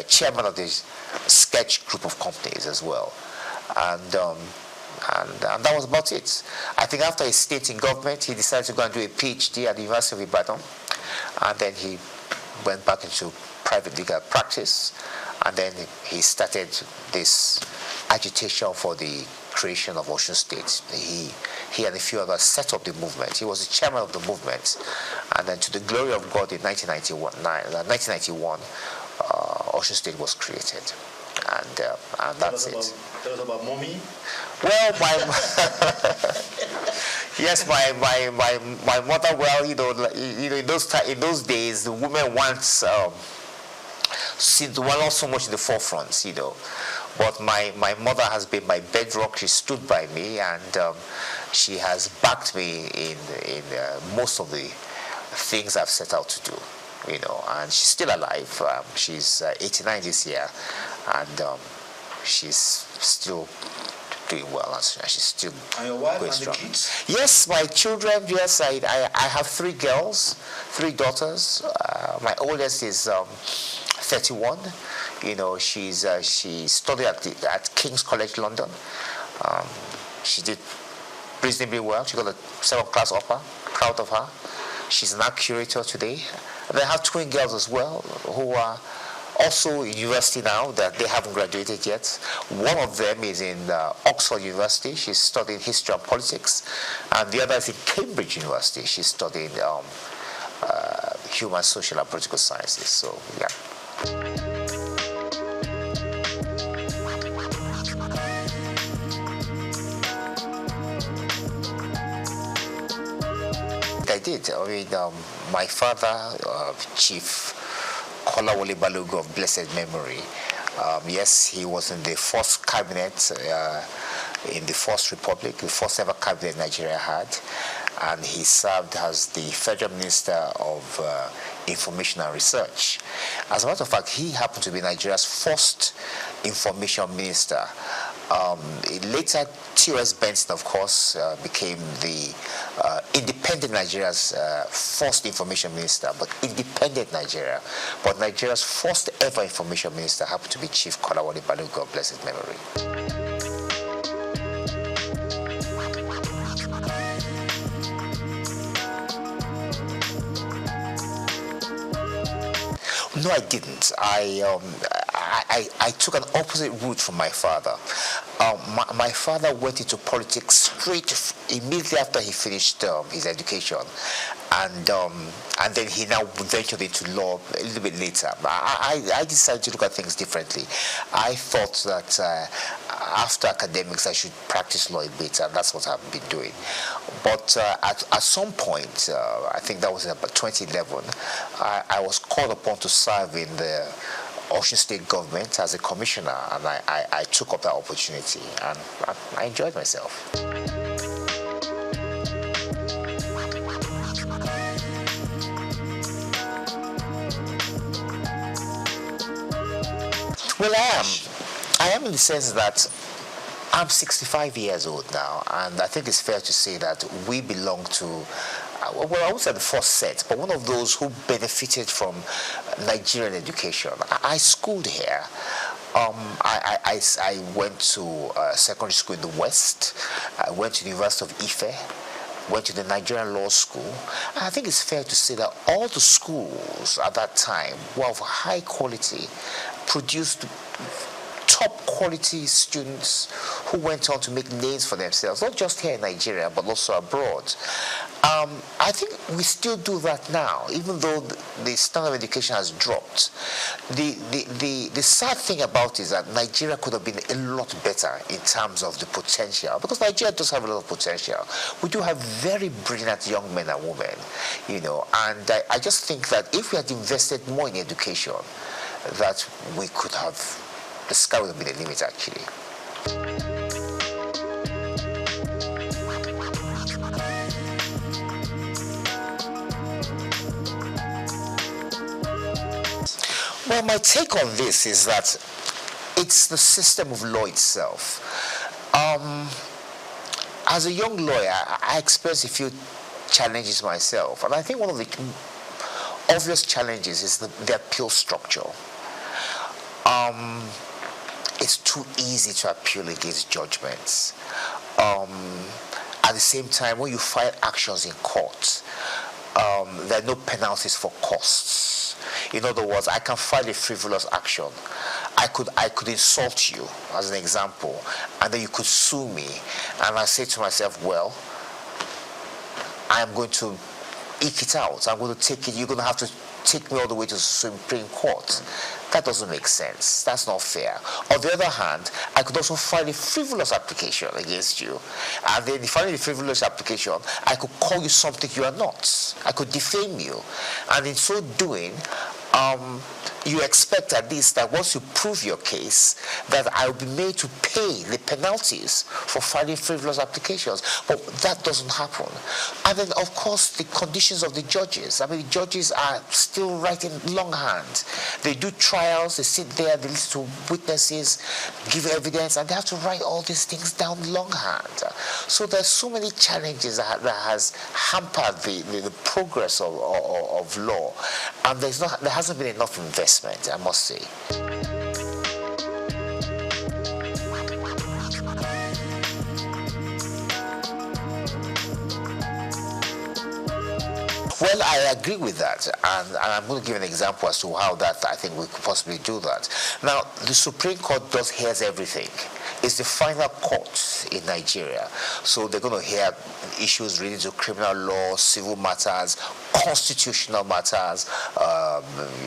[SPEAKER 13] chairman of the sketch group of companies as well. And that was about it. I think after his stint in government, he decided to go and do a PhD at the University of Ibadan. And then he went back into private legal practice. And then he started this agitation for the creation of Osun State. He and a few others set up the movement. He was the chairman of the movement. And then to the glory of God, in 1991, Osun State was created. And that's it.
[SPEAKER 14] Tell us about mommy.
[SPEAKER 13] Well, yes, my mother. Well, in those days, the women weren't not so much in the forefront, But my mother has been my bedrock. She stood by me, and she has backed me in most of the things I've set out to do. And she's still alive. She's 89 this year, and she's still doing well, and she's still
[SPEAKER 14] and your wife
[SPEAKER 13] going
[SPEAKER 14] and
[SPEAKER 13] strong.
[SPEAKER 14] The kids?
[SPEAKER 13] Yes, my children. Yes, I have 3 girls, 3 daughters. My oldest is 31. She studied at King's College London. She did reasonably well. She got a 7th class upper. Proud of her. She's an art curator today. And I have twin girls as well who are also in university now, that they haven't graduated yet. One of them is in Oxford University. She's studying history and politics. And the other is in Cambridge University. She's studying human, social, and political sciences. So, yeah. I did. My father, Chief Kolawole Balogun of blessed memory, yes, he was in the first cabinet in the First Republic, the first ever cabinet Nigeria had, and he served as the Federal Minister of Information and Research. As a matter of fact, he happened to be Nigeria's first information minister. Later, T.O.S. Benson, of course, became the independent Nigeria's first information minister, but independent Nigeria. But Nigeria's first ever information minister happened to be Chief Kolawole Balogun of blessed memory. No, I didn't. I took an opposite route from my father. My father went into politics straight immediately after he finished his education, and then he now ventured into law a little bit later. I decided to look at things differently. I thought that after academics I should practice law a bit, and that's what I've been doing. But at some point, I think that was in about 2011, I was called upon to serve in the Ocean State government as a commissioner, and I took up that opportunity, and I enjoyed myself. Well, I am in the sense that I'm 65 years old now, and I think it's fair to say that we belong to, well, I would say the first set, but one of those who benefited from Nigerian education. I schooled here. I went to secondary school in the West. I went to the University of Ife, went to the Nigerian Law School. And I think it's fair to say that all the schools at that time were of high quality, produced top quality students who went on to make names for themselves, not just here in Nigeria, but also abroad. I think we still do that now, even though the standard of education has dropped. The sad thing about it is that Nigeria could have been a lot better in terms of the potential, because Nigeria does have a lot of potential. We do have very brilliant young men and women, you know, and I just think that if we had invested more in education, that we could have, the sky would have been the limit, actually. Well, my take on this is that it's the system of law itself. As a young lawyer, I experienced a few challenges myself, and I think one of the obvious challenges is the appeal structure. It's too easy to appeal against judgments. At the same time, when you file actions in court, there are no penalties for costs. In other words, I can file a frivolous action. I could insult you, as an example, and then you could sue me, and I say to myself, well, I'm going to eke it out. I'm going to take it. You're going to have to take me all the way to the Supreme Court. That doesn't make sense. That's not fair. On the other hand, I could also file a frivolous application against you. And then filing a frivolous application, I could call you something you are not. I could defame you. And in so doing, you expect at least that once you prove your case, that I will be made to pay the penalties for filing frivolous applications. But that doesn't happen. And then, of course, the conditions of the judges. I mean, the judges are still writing longhand. They do trials, they sit there, they listen to witnesses, give evidence, and they have to write all these things down longhand. So there's so many challenges that has hampered the progress of law. And there hasn't been enough investment, I must say. Well, I agree with that, and I'm going to give an example as to how that I think we could possibly do that. Now, the Supreme Court hears everything. It's the final court in Nigeria, so they're going to hear issues related to criminal law, civil matters, constitutional matters,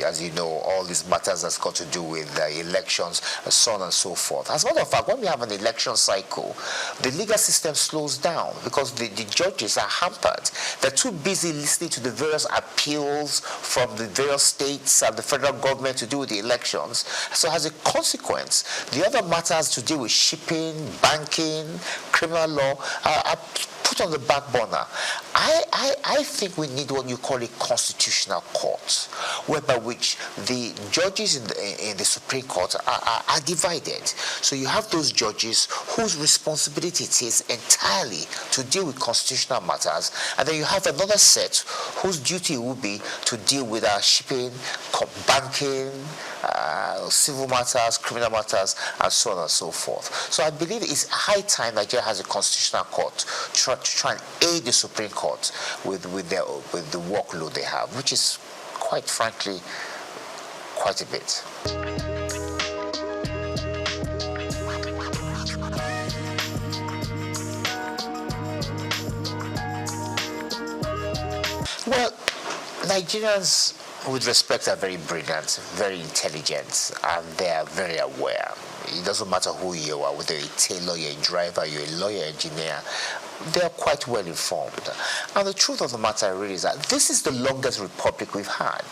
[SPEAKER 13] as you know, all these matters that's got to do with elections, and so on and so forth. As a matter of fact, when we have an election cycle, the legal system slows down because the judges are hampered. They're too busy listening to the various appeals from the various states and the federal government to do with the elections. So as a consequence, the other matters to deal with shipping, banking, criminal law are put on the back burner. I think we need what you call a constitutional court, whereby which the judges in the Supreme Court are divided. So you have those judges whose responsibility it is entirely to deal with constitutional matters, and then you have another set whose duty will be to deal with shipping, banking, civil matters, criminal matters, and so on and so forth. So I believe it's high time Nigeria has a constitutional court to try and aid the Supreme Court with the workload they have, which is quite frankly quite a bit. Well, Nigerians, with respect, are very brilliant, very intelligent, and they are very aware. It doesn't matter who you are, whether you're a tailor, you're a driver, you're a lawyer, engineer, they are quite well informed. And the truth of the matter really is that this is the longest republic we've had.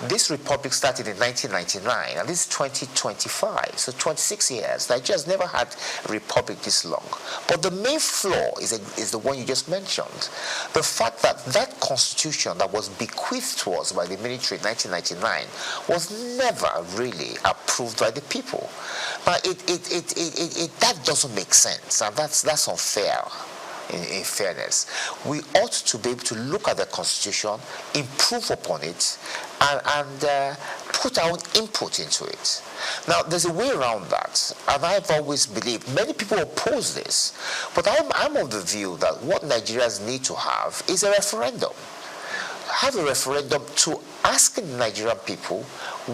[SPEAKER 13] This republic started in 1999, and this is 2025, so 26 years. Nigeria's never had a republic this long. But the main flaw is the one you just mentioned. The fact that that constitution that was bequeathed to us by the military in 1999 was never really approved by the people. Now, that doesn't make sense, and that's unfair. In fairness, we ought to be able to look at the constitution, improve upon it, and put our own input into it. Now, there's a way around that, and I've always believed, many people oppose this, but I'm of the view that what Nigerians need to have is a referendum. Have a referendum to ask the Nigerian people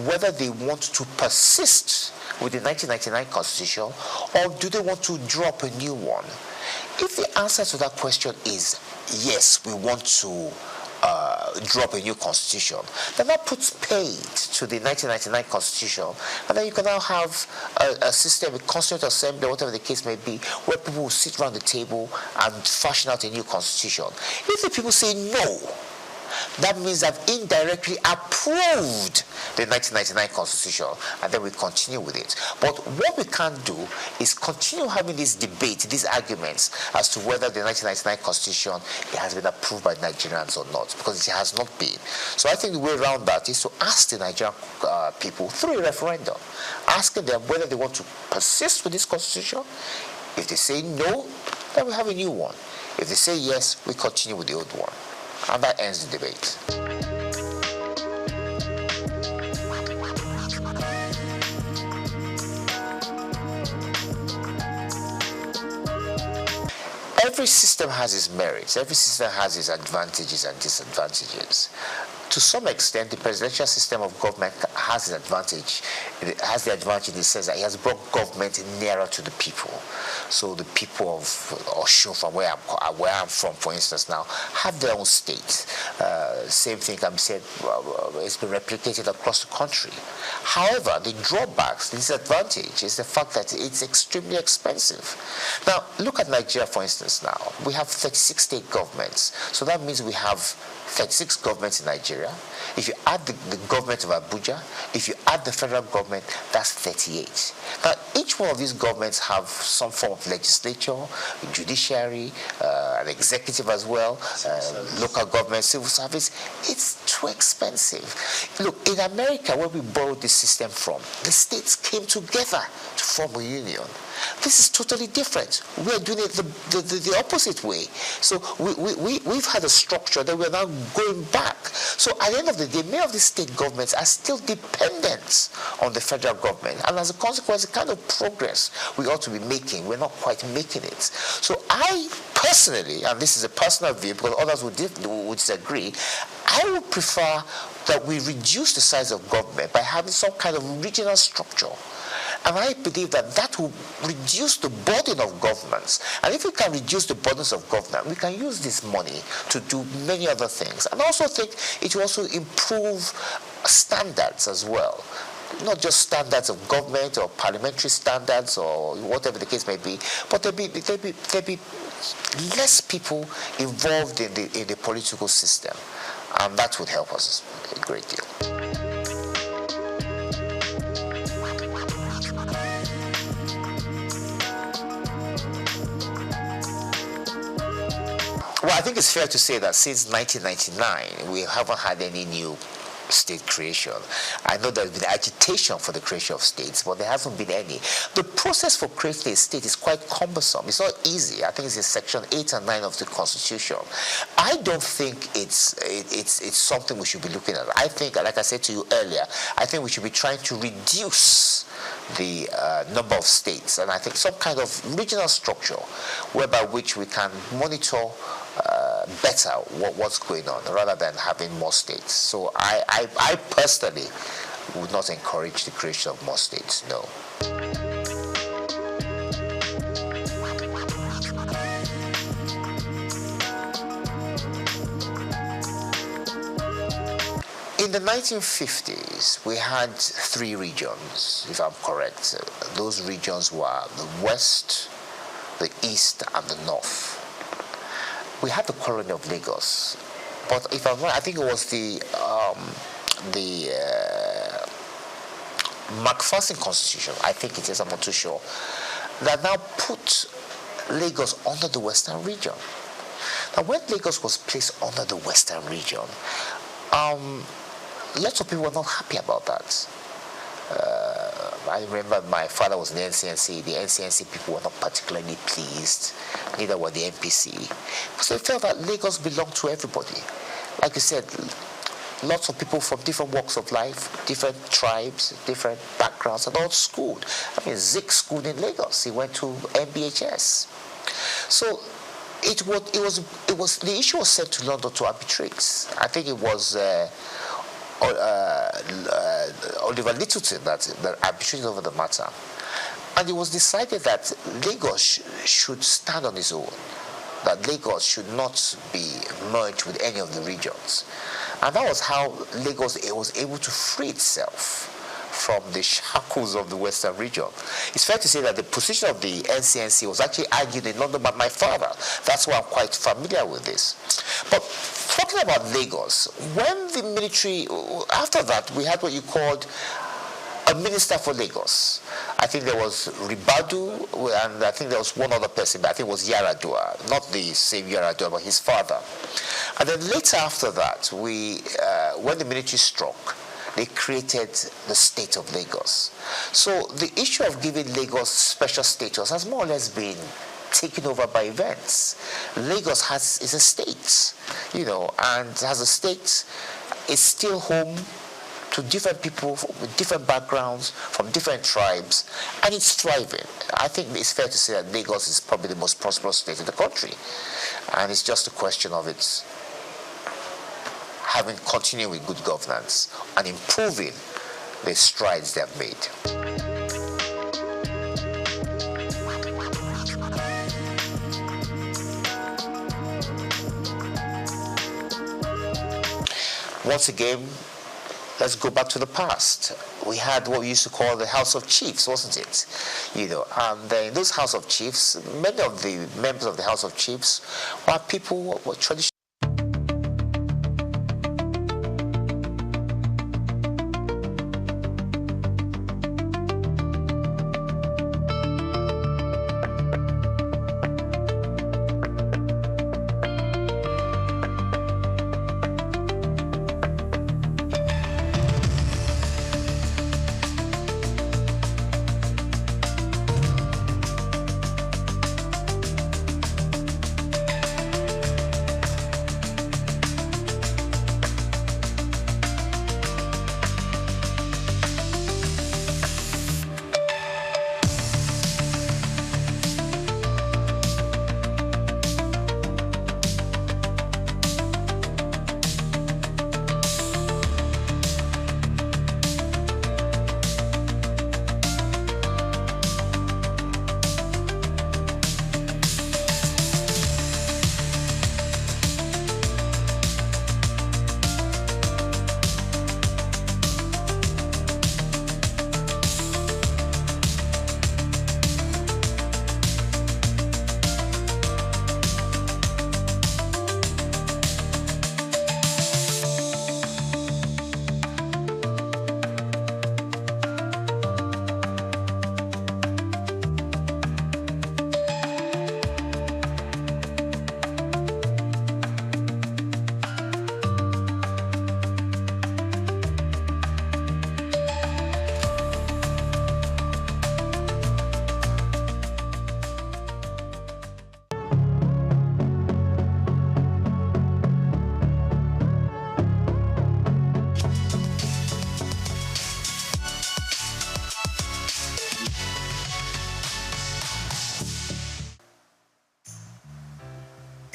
[SPEAKER 13] whether they want to persist with the 1999 constitution, or do they want to draw up a new one. If the answer to that question is yes, we want to draw up a new constitution, then that puts paid to the 1999 constitution, and then you can now have a system, a constituent assembly, whatever the case may be, where people will sit around the table and fashion out a new constitution. If the people say no, that means I've indirectly approved the 1999 constitution, and then we continue with it. But what we can't do is continue having this debate, these arguments as to whether the 1999 constitution has been approved by Nigerians or not, because it has not been. So I think the way around that is to ask the Nigerian people through a referendum, asking them whether they want to persist with this constitution. If they say no, then we have a new one. If they say yes, we continue with the old one. And that ends the debate. Every system has its merits. Every system has its advantages and disadvantages. To some extent, the presidential system of government has an advantage. It has the advantage in the sense that it has brought government nearer to the people. So the people of Osun, from where I'm from, for instance, now, have their own state. Same thing can be said, it's been replicated across the country. However, the drawbacks, the disadvantage is the fact that it's extremely expensive. Now, look at Nigeria, for instance, now. We have 36 state governments. So that means we have 36 governments in Nigeria. If you add the government of Abuja, if you add the federal government, that's 38. Now, each one of these governments have some form of legislature, judiciary, an executive as well, local government, civil service. It's too expensive. Look, in America, where we borrowed this system from, the states came together to form a union. This is totally different. We are doing it the opposite way. So we've had a structure that we're now going back. So at the end of the day, many of the state governments are still dependent on the federal government. And as a consequence, the kind of progress we ought to be making, we're not quite making it. So I personally, and this is a personal view because others would disagree, I would prefer that we reduce the size of government by having some kind of regional structure. And I believe that will reduce the burden of governments. And if we can reduce the burdens of government, we can use this money to do many other things. And I also think it will also improve standards as well. Not just standards of government or parliamentary standards or whatever the case may be, but there'll be less people involved in the political system. And that would help us a great deal. Well, I think it's fair to say that since 1999, we haven't had any new state creation. I know there's been agitation for the creation of states, but there hasn't been any. The process for creating a state is quite cumbersome. It's not easy. I think it's in Section 8 and 9 of the Constitution. I don't think it's something we should be looking at. I think, like I said to you earlier, I think we should be trying to reduce the number of states, and I think some kind of regional structure whereby which we can monitor better what's going on rather than having more states. So I personally would not encourage the creation of more states, no. In the 1950s, we had 3 regions, if I'm correct. Those regions were the West, the East, and the North. We had the colony of Lagos, but if I'm right, I think it was the MacPherson Constitution, I think it is, I'm not too sure, that now put Lagos under the Western region. Now, when Lagos was placed under the Western region, lots of people were not happy about that. I remember my father was in the NCNC. The NCNC people were not particularly pleased, neither were the NPC, because they felt that Lagos belonged to everybody. Like you said, lots of people from different walks of life, different tribes, different backgrounds, and all schooled. I mean, Zik schooled in Lagos. He went to MBHS. So it was the issue was sent to London to arbitrate. I think it was Oliver Littleton that arbitrated over the matter, and it was decided that Lagos should stand on its own, that Lagos should not be merged with any of the regions, and that was how Lagos was able to free itself from the shackles of the Western region. It's fair to say that the position of the NCNC was actually argued in London by my father. That's why I'm quite familiar with this. But talking about Lagos, when the military, after that, we had what you called a minister for Lagos. I think there was Ribadu, and I think there was one other person, but I think it was Yaradua, not the same Yaradua, but his father. And then later after that, when the military struck, they created the state of Lagos. So the issue of giving Lagos special status has more or less been taken over by events. Lagos is a state, and as a state, it's still home to different people with different backgrounds, from different tribes, and it's thriving. I think it's fair to say that Lagos is probably the most prosperous state in the country, and it's just a question of its having continued with good governance and improving the strides they have made. Once again, let's go back to the past. We had what we used to call the House of Chiefs, wasn't it? And in those House of Chiefs, many of the members of the House of Chiefs were people who were traditional.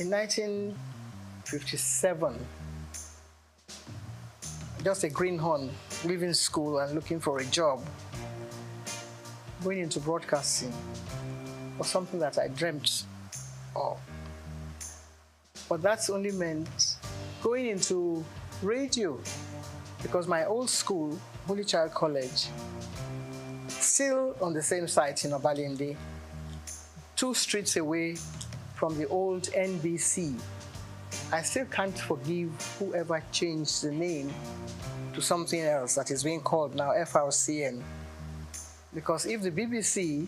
[SPEAKER 14] In 1957, just a greenhorn leaving school and looking for a job, going into broadcasting was something that I dreamt of. But that's only meant going into radio, because my old school, Holy Child College, still on the same site in Obalende, 2 streets away from the old NBC. I still can't forgive whoever changed the name to something else that is being called now FRCN. Because if the BBC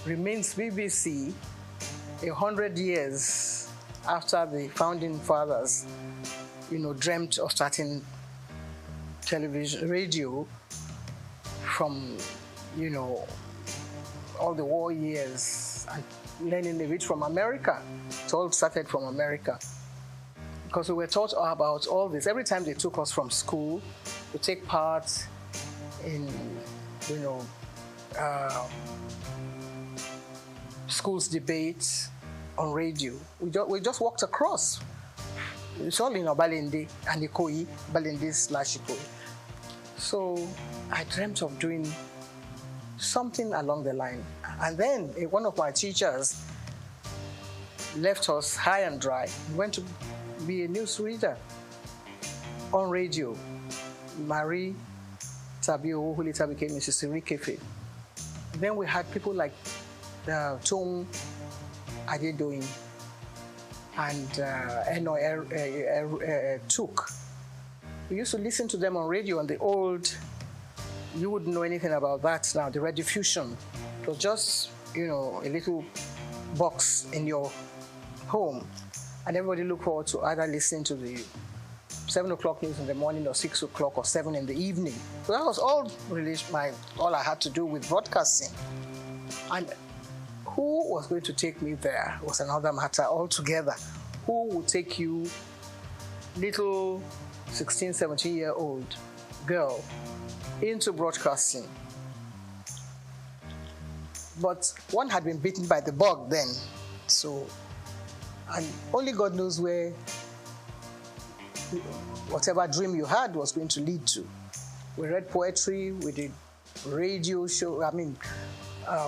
[SPEAKER 14] remains BBC 100 years after the founding fathers, dreamt of starting television, radio from, all the war years and learning a bit from America. It all started from America. Because we were taught about all this. Every time they took us from school to take part in, school's debates on radio, we just walked across. It's all in Obalende and Ikoyi, Balende/Ikoyi. So I dreamt of doing something along the line. And then one of my teachers left us high and dry. He went to be a newsreader on radio. Marie Tabio, who later became Mrs. Irikefe. Then we had people like Tom Adedoyin and SOUQ. We used to listen to them on radio on the old, you wouldn't know anything about that now, the rediffusion. It was just, a little box in your home. And everybody looked forward to either listening to the 7 o'clock news in the morning or 6 o'clock or 7 in the evening. So that was all I had to do with broadcasting. And who was going to take me there was another matter altogether. Who would take you, little 16, 17-year-old girl, into broadcasting? But one had been bitten by the bug then. So, and only God knows where whatever dream you had was going to lead to. We read poetry, we did radio show,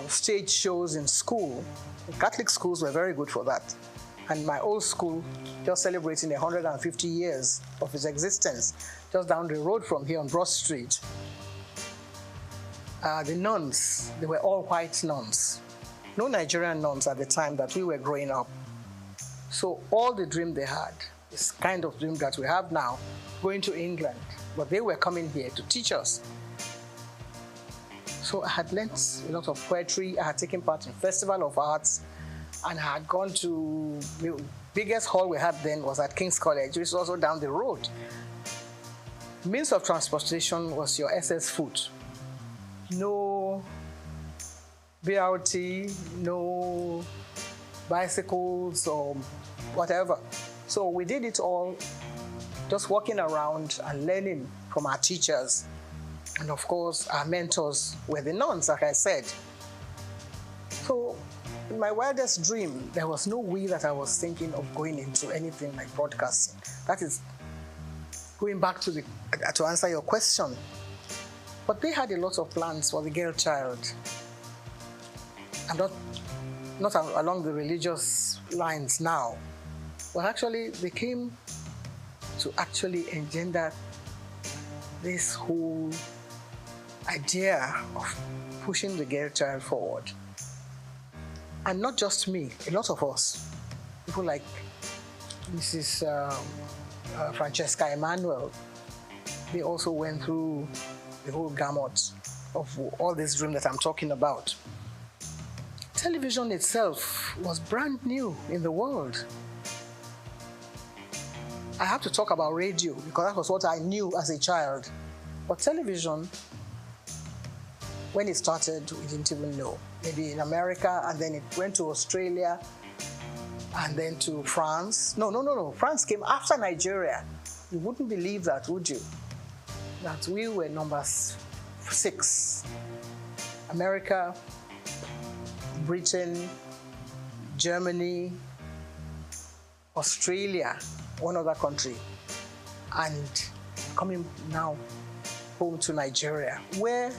[SPEAKER 14] stage shows in school. The Catholic schools were very good for that. And my old school, just celebrating 150 years of its existence, just down the road from here on Broad Street. The nuns, they were all white nuns. No Nigerian nuns at the time that we were growing up. So all the dream they had, this kind of dream that we have now, going to England, but they were coming here to teach us. So I had learnt a lot of poetry, I had taken part in Festival of Arts, and I had gone to, the biggest hall we had then was at King's College, which is also down the road. Means of transportation was your SS foot. No BRT, no bicycles or whatever. So we did it all just walking around and learning from our teachers. And of course, our mentors were the nuns, like I said. So in my wildest dream, there was no way that I was thinking of going into anything like broadcasting. That is going back to answer your question. But they had a lot of plans for the girl child. And not along the religious lines now. But actually, they came to actually engender this whole idea of pushing the girl child forward. And not just me, a lot of us. People like Mrs. Francesca Emmanuel, they also went through the whole gamut of all this dream that I'm talking about. Television itself was brand new in the world. I have to talk about radio because that was what I knew as a child. But television, when it started, we didn't even know. Maybe in America, and then it went to Australia, and then to France. No. France came after Nigeria. You wouldn't believe that, would you? That we were number 6. America, Britain, Germany, Australia, one other country, and coming now home to Nigeria, where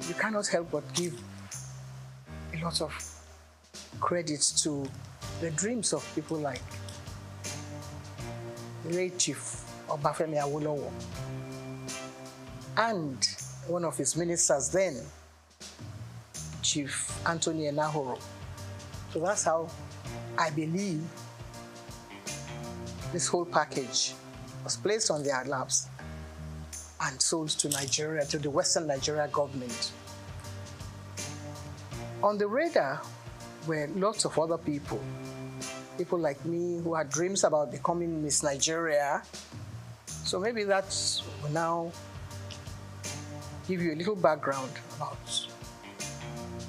[SPEAKER 14] you cannot help but give a lot of credit to the dreams of people like the late Chief Obafemi Awolowo and one of his ministers then, Chief Anthony Enahoro. So that's how I believe this whole package was placed on their laps and sold to Nigeria, to the Western Nigeria government. On the radar were lots of other people like me who had dreams about becoming Miss Nigeria. So maybe that will now give you a little background about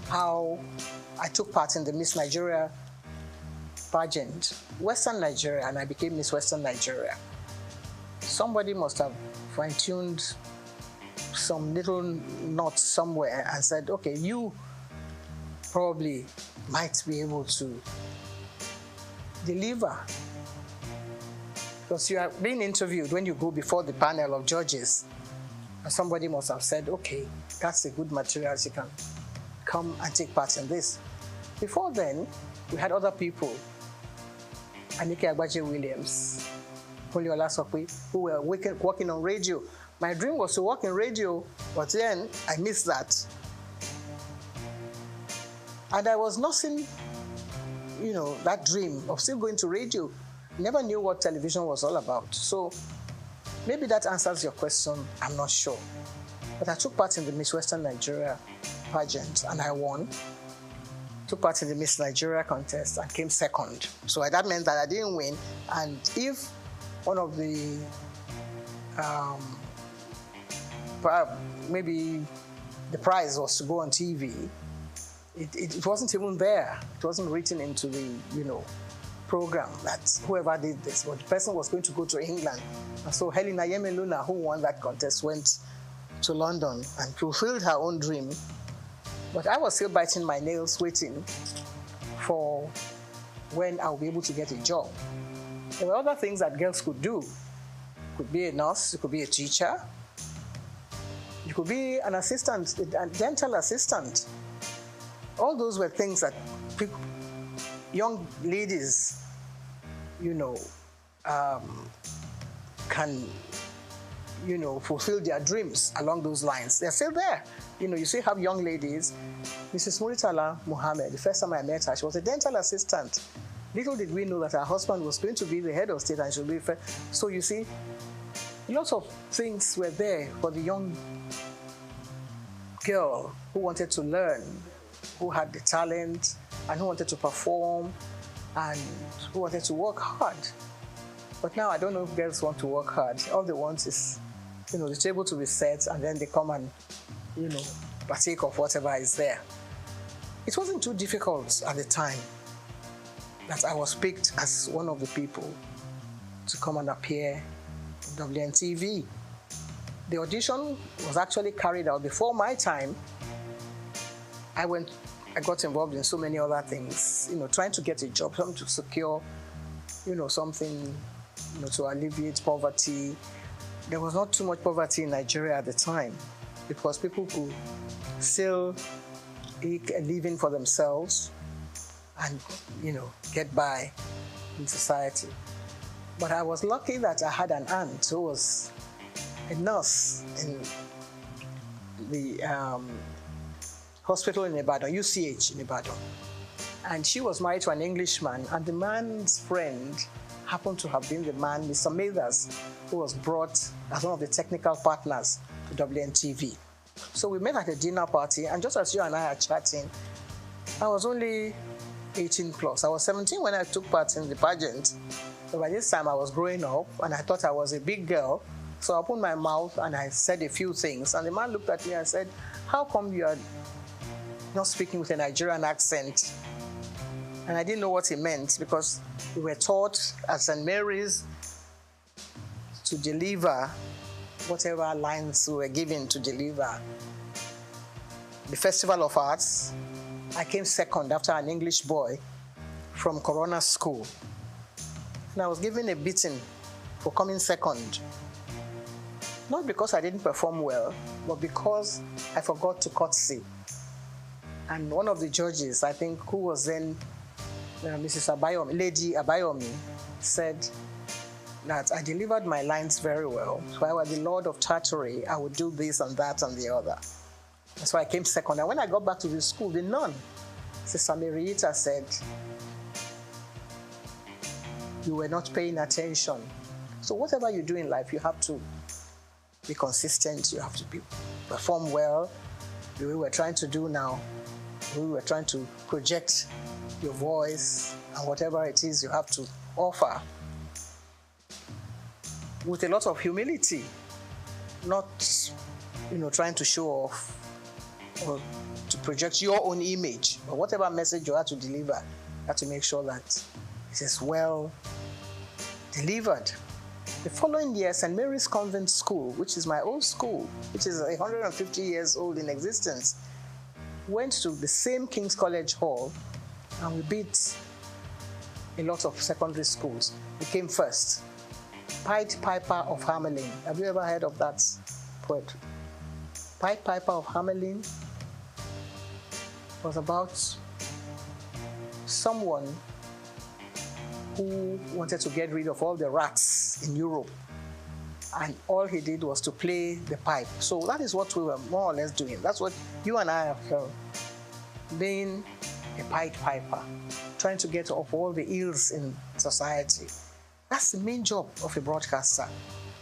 [SPEAKER 14] how I took part in the Miss Nigeria pageant, Western Nigeria, and I became Miss Western Nigeria. Somebody must have fine-tuned some little knot somewhere and said, okay, you probably might be able to deliver. Because you are being interviewed when you go before the panel of judges, and somebody must have said, okay, that's a good material, you can come and take part in this. Before then, we had other people, Anike Agbaje Williams, Oliola Sokwe, who were working on radio. My dream was to work in radio, but then I missed that. And I was nursing, that dream of still going to radio. Never knew what television was all about. So maybe that answers your question, I'm not sure. But I took part in the Miss Western Nigeria pageant and I won. Took part in the Miss Nigeria contest and came second. So that meant that I didn't win. And if one of the, maybe the prize was to go on TV, it wasn't even there. It wasn't written into the, program that whoever did this, but the person was going to go to England. And so Helena Yemeluna, who won that contest, went to London and fulfilled her own dream. But I was still biting my nails, waiting for when I'll be able to get a job. There were other things that girls could do. You could be a nurse, you could be a teacher, you could be an assistant, a dental assistant. All those were things that young ladies, can, fulfill their dreams along those lines. They're still there. You still have young ladies. Mrs. Muritala Muhammad, the first time I met her, she was a dental assistant. Little did we know that her husband was going to be the head of state and she would be first. So you see, lots of things were there for the young girl who wanted to learn, who had the talent, and who wanted to perform, and who wanted to work hard. But now I don't know if girls want to work hard. All they want is, the table to be set, and then they come and, partake of whatever is there. It wasn't too difficult at the time that I was picked as one of the people to come and appear on WNTV. The audition was actually carried out before my time. I got involved in so many other things, trying to get a job, something to secure, something, to alleviate poverty. There was not too much poverty in Nigeria at the time because people could still make a living for themselves and, get by in society. But I was lucky that I had an aunt who was a nurse in the hospital in Ibadan, UCH in Ibadan. And she was married to an Englishman, and the man's friend happened to have been the man, Mr. Mathers, who was brought as one of the technical partners to WNTV. So we met at a dinner party, and just as you and I are chatting, I was only 18 plus. I was 17 when I took part in the pageant. So by this time I was growing up, and I thought I was a big girl. So I opened my mouth and I said a few things. And the man looked at me and said, how come you are not speaking with a Nigerian accent? And I didn't know what he meant because we were taught at St. Mary's to deliver whatever lines we were given to deliver. The Festival of Arts, I came second after an English boy from Corona School. And I was given a beating for coming second. Not because I didn't perform well, but because I forgot to curtsy. And one of the judges, I think, who was then Mrs. Abayomi, Lady Abayomi, said that I delivered my lines very well. So if I were the Lord of Tartary, I would do this and that and the other. And so I came second. And when I got back to the school, the nun, Sister Marieta, said, you were not paying attention. So whatever you do in life, you have to be consistent. You have to perform well. The way we're trying to do now, the way we're trying to project your voice and whatever it is you have to offer with a lot of humility, not, trying to show off or to project your own image, but whatever message you have to deliver, you have to make sure that it is well delivered. The following year, St. Mary's Convent School, which is my old school, which is 150 years old in existence, went to the same King's College Hall, and we beat a lot of secondary schools. We came first. Pied Piper of Hamelin. Have you ever heard of that poetry? Pied Piper of Hamelin was about someone who wanted to get rid of all the rats in Europe. And all he did was to play the pipe. So that is what we were more or less doing. That's what you and I have felt. Being a Pied Piper, trying to get off all the ills in society. That's the main job of a broadcaster.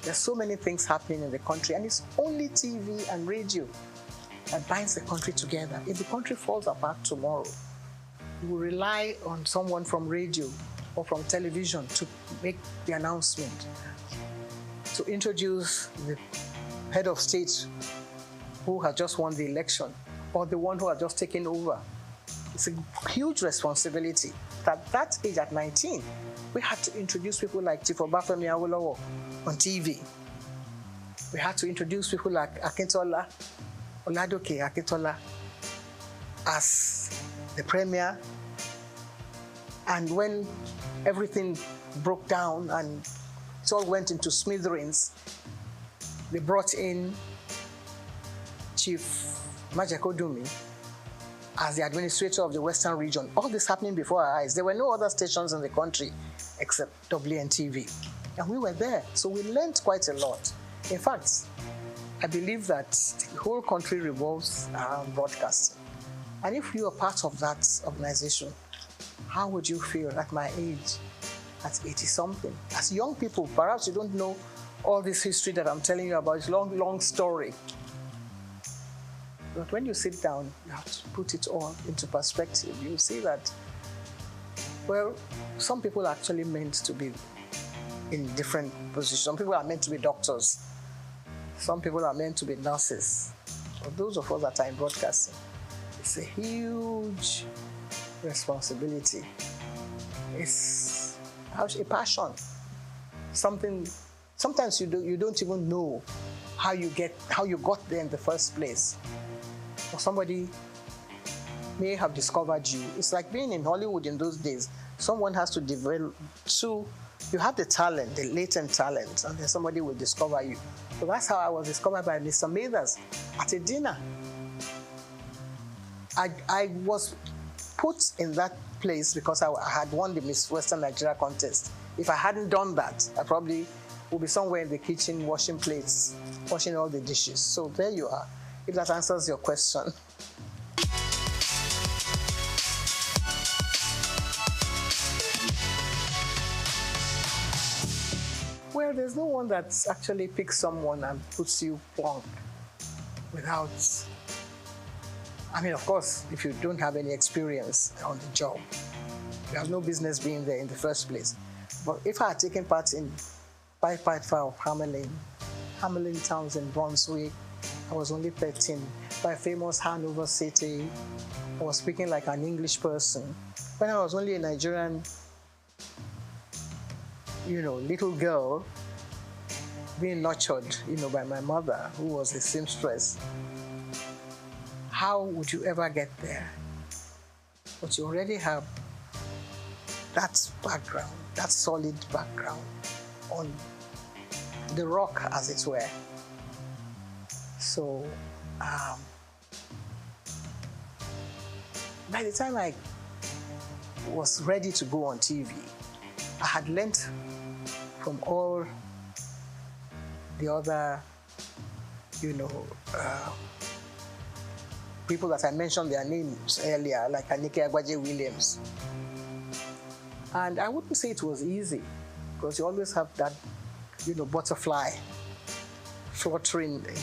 [SPEAKER 14] There's so many things happening in the country, and it's only TV and radio that binds the country together. If the country falls apart tomorrow, we will rely on someone from radio or from television to make the announcement, to introduce the head of state who has just won the election or the one who has just taken over. It's a huge responsibility. At that age, at 19, we had to introduce people like Chief Obafemi Awolowo on TV. We had to introduce people like Akintola, Oladoke Akintola, as the premier. And when everything broke down and it all went into smithereens, they brought in Chief Majekodumi as the administrator of the Western region. All this happening before our eyes. There were no other stations in the country except WNTV. And we were there, so we learned quite a lot. In fact, I believe that the whole country revolves around broadcasting. And if you are part of that organization, how would you feel at my age, at 80-something? As young people, perhaps you don't know all this history that I'm telling you about. It's a long, long story. But when you sit down, you have to put it all into perspective. You see that, well, some people are actually meant to be in different positions. Some people are meant to be doctors. Some people are meant to be nurses. But those of us that are in broadcasting, it's a huge responsibility. It's a passion. Something. Sometimes you don't even know how you got there in the first place. Or somebody may have discovered you. It's like being in Hollywood in those days. Someone has to develop, you have the talent, the latent talent, and then somebody will discover you. So that's how I was discovered by Mr. Mathers at a dinner. I was put in that place because I had won the Miss Western Nigeria contest. If I hadn't done that, I probably would be somewhere in the kitchen washing plates, washing all the dishes. So there you are. If that answers your question. Well, there's no one that actually picks someone and puts you plonk without... I mean, of course, if you don't have any experience on the job, you have no business being there in the first place. But if I had taken part in Pied Piper of Hamelin towns in Brunswick, I was only 13. By famous Hanover City, I was speaking like an English person. When I was only a Nigerian, little girl, being nurtured, by my mother, who was a seamstress, how would you ever get there? But you already have that background, that solid background on the rock, as it were. So by the time I was ready to go on TV, I had learnt from all the other, people that I mentioned their names earlier, like Anike Agbaje Williams. And I wouldn't say it was easy, because you always have that, butterfly fluttering in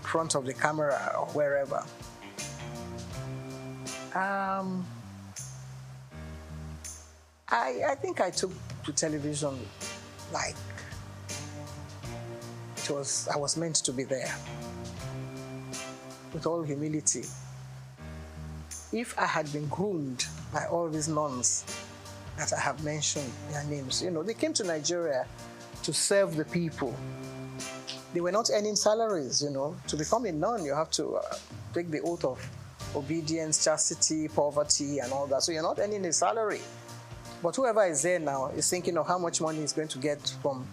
[SPEAKER 14] front of the camera or wherever. I think I took to television like I was meant to be there, with all humility. If I had been groomed by all these nuns that I have mentioned their names, they came to Nigeria to serve the people. They were not earning salaries, To become a nun, you have to take the oath of obedience, chastity, poverty, and all that. So you're not earning a salary. But whoever is there now is thinking of how much money he's going to get from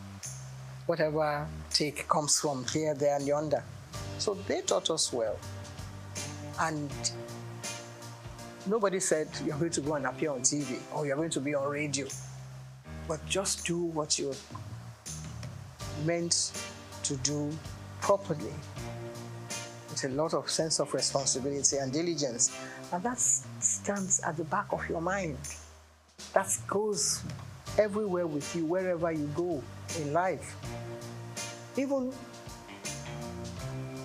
[SPEAKER 14] whatever take comes from here, there, and yonder. So they taught us well. And nobody said you're going to go and appear on TV or you're going to be on radio. But just do what you're meant to do properly, with a lot of sense of responsibility and diligence. And that stands at the back of your mind. That goes everywhere with you, wherever you go in life. Even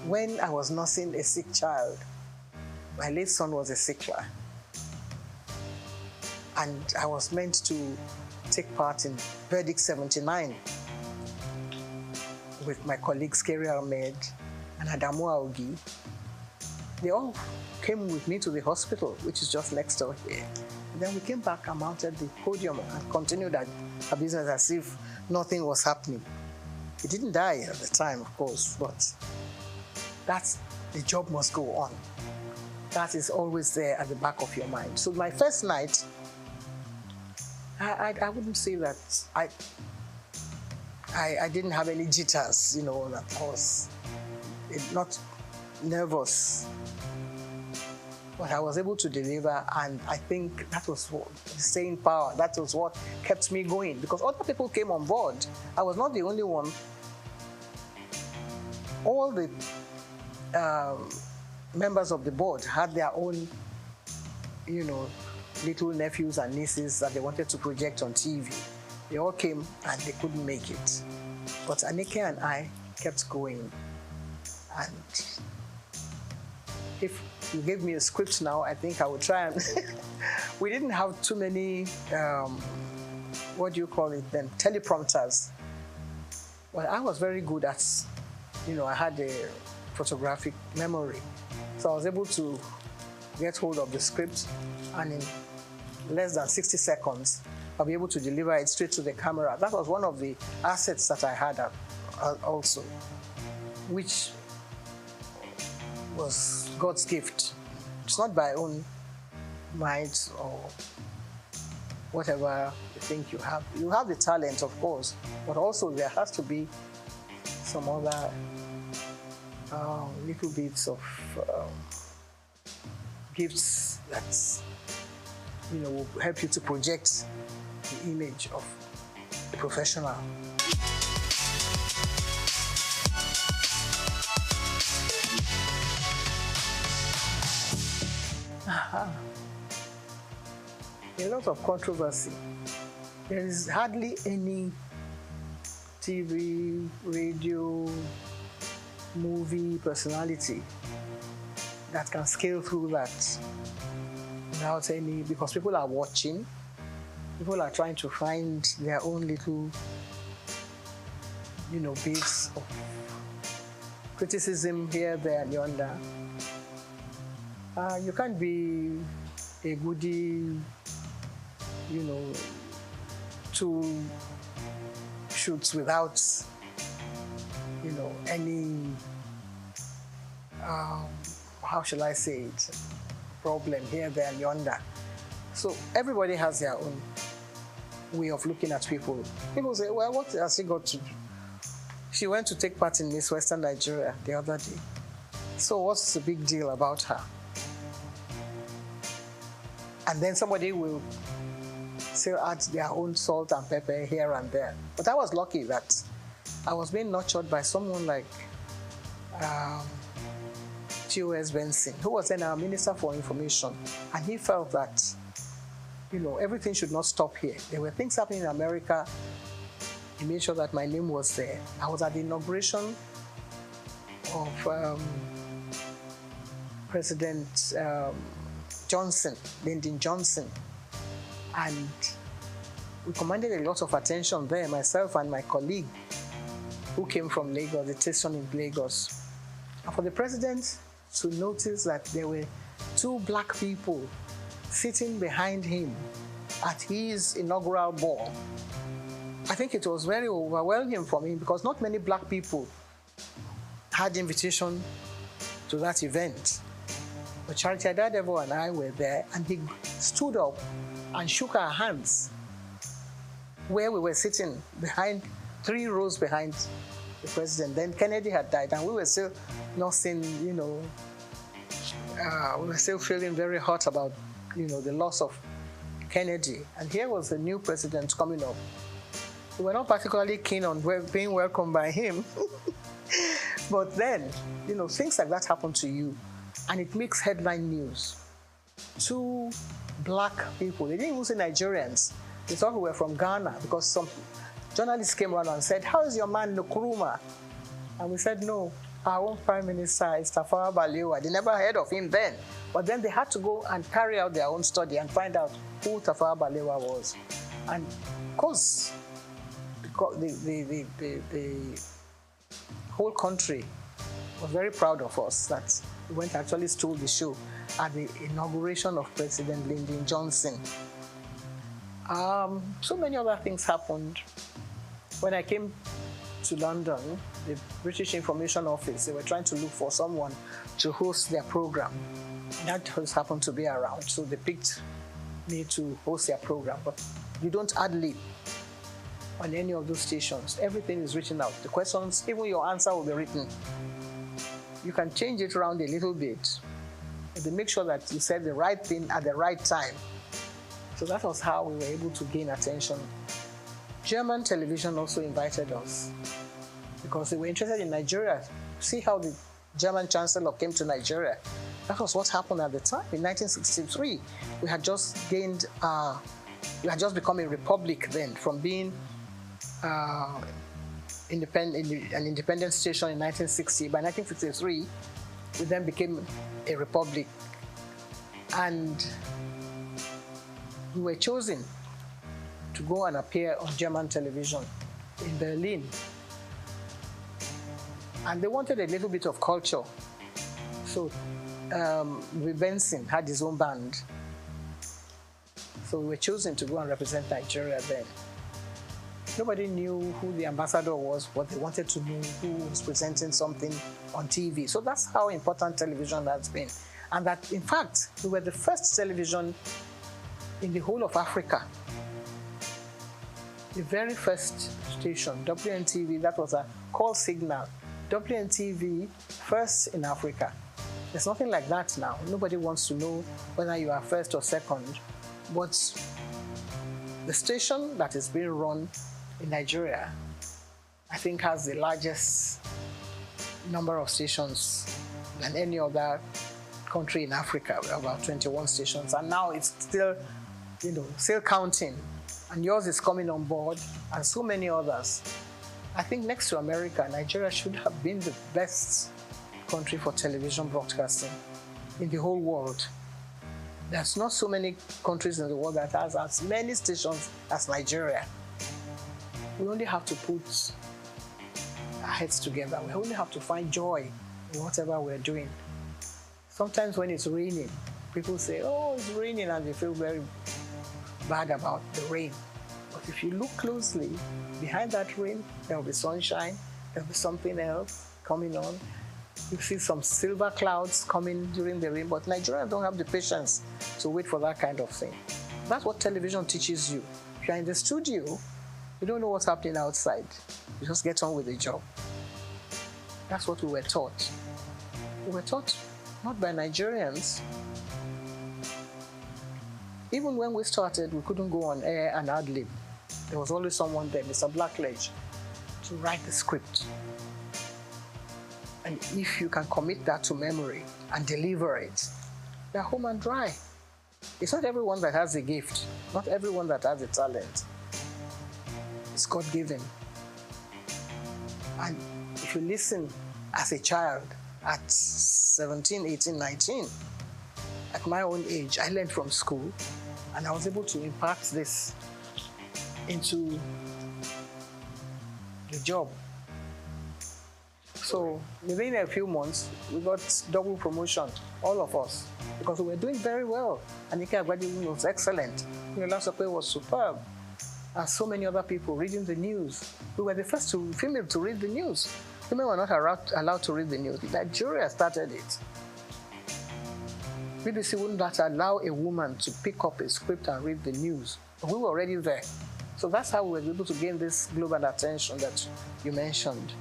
[SPEAKER 14] when I was nursing a sick child, my late son was a sick child. And I was meant to take part in Verdict 79 with my colleagues Kerry Ahmed and Adamu Aogi. They all came with me to the hospital, which is just next door here. And then we came back and mounted the podium and continued our business as if nothing was happening. He didn't die at the time, of course, but the job must go on. That is always there at the back of your mind. So my first night, I wouldn't say that I didn't have any jitters, that I was not nervous. But I was able to deliver, and I think that was the staying power. That was what kept me going, because other people came on board. I was not the only one. All the members of the board had their own, little nephews and nieces that they wanted to project on TV. They all came and they couldn't make it. But Anike and I kept going. And if you gave me a script now, I think I would try and... We didn't have too many, teleprompters. Well, I was very good at, I had a photographic memory. So I was able to get hold of the script, and in less than 60 seconds, I'll be able to deliver it straight to the camera. That was one of the assets that I had also, which was God's gift. It's not by own might or whatever you think you have. You have the talent, of course, but also there has to be some other little bits of gifts that will help you to project the image of a professional. A lot of controversy. There is hardly any TV, radio, movie personality that can scale through that without any, because people are watching, people are trying to find their own little, bits of criticism here, there, and yonder. You can't be a goodie, 2 shoots without, any, how shall I say it, problem here, there, and yonder. So everybody has their own way of looking at people. People say, well, what has she got to do? She went to take part in Miss Western Nigeria the other day. So what's the big deal about her? And then somebody will still add their own salt and pepper here and there. But I was lucky that I was being nurtured by someone like T.O.S. Benson, who was then our Minister for Information. And he felt that, you know, everything should not stop here. There were things happening in America. He made sure that my name was there. I was at the inauguration of President Johnson, Lyndon Johnson. And we commanded a lot of attention there, myself and my colleague who came from Lagos, the station in Lagos. And for the president to notice that there were two black people sitting behind him at his inaugural ball, I think it was very overwhelming for me because not many black people had invitation to that event. But Charity Adadevo and I were there, and he stood up and shook our hands where we were sitting behind, 3 rows behind the president. Then Kennedy had died, and we were still not seeing, you know, we were still feeling very hot about, you know, the loss of Kennedy. And here was the new president coming up. We were not particularly keen on being welcomed by him. But then, you know, things like that happen to you, and it makes headline news. 2 black people, they didn't even say Nigerians. They thought we were from Ghana because some journalists came around and said, "How is your man Nkrumah?" And we said, "No, our own Prime Minister is Tafawa Balewa." They never heard of him then. But then they had to go and carry out their own study and find out who Tafawa Balewa was. And of course, the whole country was very proud of us that we went to actually stole the show at the inauguration of President Lyndon Johnson. So many other things happened. When I came to London, the British Information Office, they were trying to look for someone to host their program. That just happened to be around, so they picked me to host their program. But you don't ad-lib on any of those stations. Everything is written out. The questions, even your answer will be written. You can change it around a little bit, but they make sure that you said the right thing at the right time. So that was how we were able to gain attention. German television also invited us because they were interested in Nigeria. See how the German Chancellor came to Nigeria. That was what happened at the time. In 1963, we had just gained, we had just become a republic then, from being an independent station in 1960. By 1963, we then became a republic. And we were chosen to go and appear on German television in Berlin. And they wanted a little bit of culture. So Benson had his own band. So we were chosen to go and represent Nigeria then. Nobody knew who the ambassador was, but they wanted to know who was presenting something on TV. So that's how important television has been. And that, in fact, we were the first television in the whole of Africa. The very first station, WNTV, that was a call signal. WNTV, first in Africa. There's nothing like that now. Nobody wants to know whether you are first or second. But the station that is being run in Nigeria, I think, has the largest number of stations than any other country in Africa, about 21 stations. And now it's still, you know, still counting. And yours is coming on board, and so many others. I think next to America, Nigeria should have been the best country for television broadcasting in the whole world. There's not so many countries in the world that has as many stations as Nigeria. We only have to put our heads together. We only have to find joy in whatever we're doing. Sometimes when it's raining, people say, "Oh, it's raining," and they feel very bad about the rain. But if you look closely, behind that rain, there will be sunshine, there will be something else coming on. You see some silver clouds coming during the rain, but Nigerians don't have the patience to wait for that kind of thing. That's what television teaches you. If you're in the studio, you don't know what's happening outside. You just get on with the job. That's what we were taught. We were taught not by Nigerians. Even when we started, we couldn't go on air and ad-lib. There was always someone there, Mr. Blackledge, to write the script. And if you can commit that to memory and deliver it, you're home and dry. It's not everyone that has a gift, not everyone that has a talent. It's God-given. And if you listen as a child at 17, 18, 19, at my own age, I learned from school, and I was able to impart this into the job. So within a few months, we got double promotion, all of us, because we were doing very well. Anika Agbadi was excellent. Lasope was superb. And so many other people reading the news. We were the first female to read the news. Women were not allowed to read the news. Nigeria started it. BBC wouldn't allow a woman to pick up a script and read the news. We were already there. So that's how we were able to gain this global attention that you mentioned.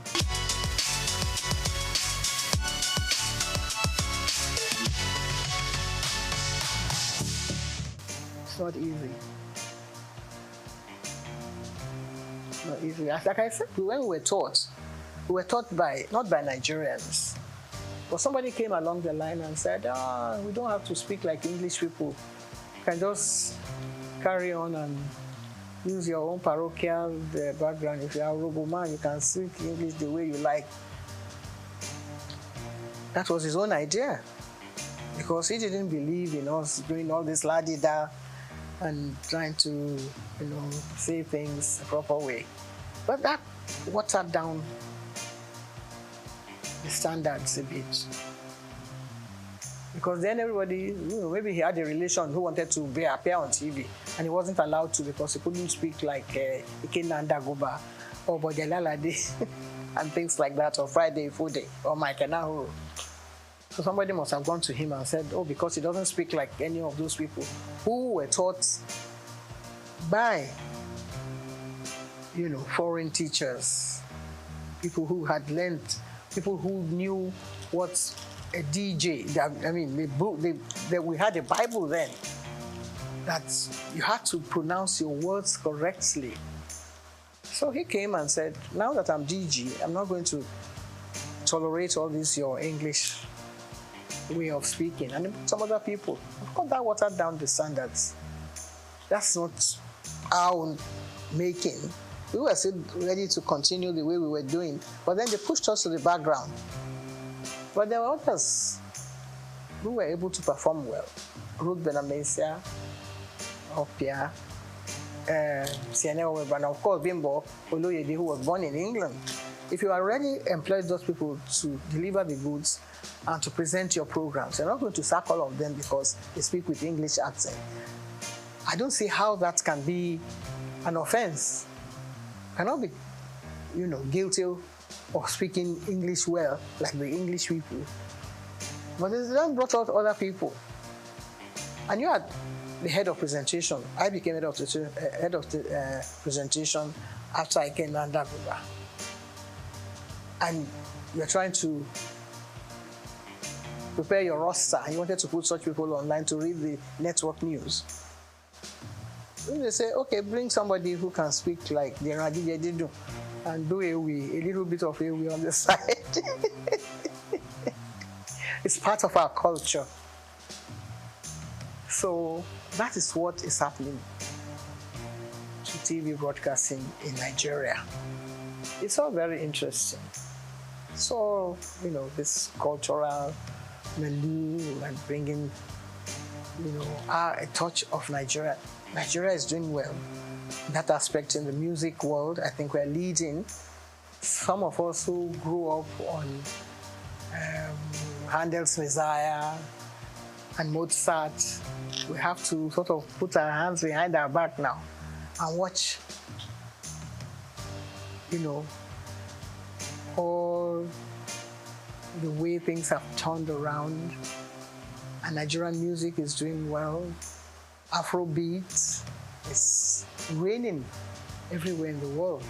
[SPEAKER 14] It's not easy. It's not easy. Like I said, when we were taught by, not by Nigerians. But somebody came along the line and said, we don't have to speak like English people. You can just carry on and use your own parochial background. If you are a Robo man, you can speak English the way you like. That was his own idea. Because he didn't believe in us doing all this la-di-da and trying to, say things the proper way. But that watered down the standards a bit. Because then everybody, maybe he had a relation who wanted to appear on TV, and he wasn't allowed to because he couldn't speak like Ikenanda Goba or Bodelalade and things like that, or Friday Fude or Mike Nahu. So somebody must have gone to him and said, because he doesn't speak like any of those people who were taught by, foreign teachers, people who had learned, people who knew what a DJ, we had a Bible then, that you had to pronounce your words correctly. So he came and said, now that I'm DG, I'm not going to tolerate all this, your English way of speaking. And some other people, of course, that watered down the standards. That's not our making. We were still ready to continue the way we were doing, but then they pushed us to the background. But there were others who were able to perform well. Ruth Benamesia, Opia, Sienna, and of course Bimbo Oloyede, who was born in England. If you already employed those people to deliver the goods and to present your programs, you're not going to sack all of them because they speak with English accent. I don't see how that can be an offense. Cannot be, guilty of speaking English well, like the English people. But they then brought out other people. And you had the head of presentation. I became head of the presentation after I came under Guba. And you're trying to prepare your roster, and you wanted to put such people online to read the network news. They say, okay, bring somebody who can speak like the Radidididu and do a little bit of a on the side. It's part of our culture. So that is what is happening to TV broadcasting in Nigeria. It's all very interesting. So, this cultural milieu and bringing, a touch of Nigeria. Nigeria is doing well. That aspect in the music world, I think we're leading. Some of us who grew up on Handel's Messiah and Mozart, we have to sort of put our hands behind our back now and watch, all the way things have turned around. And Nigerian music is doing well. Afrobeat is reigning everywhere in the world.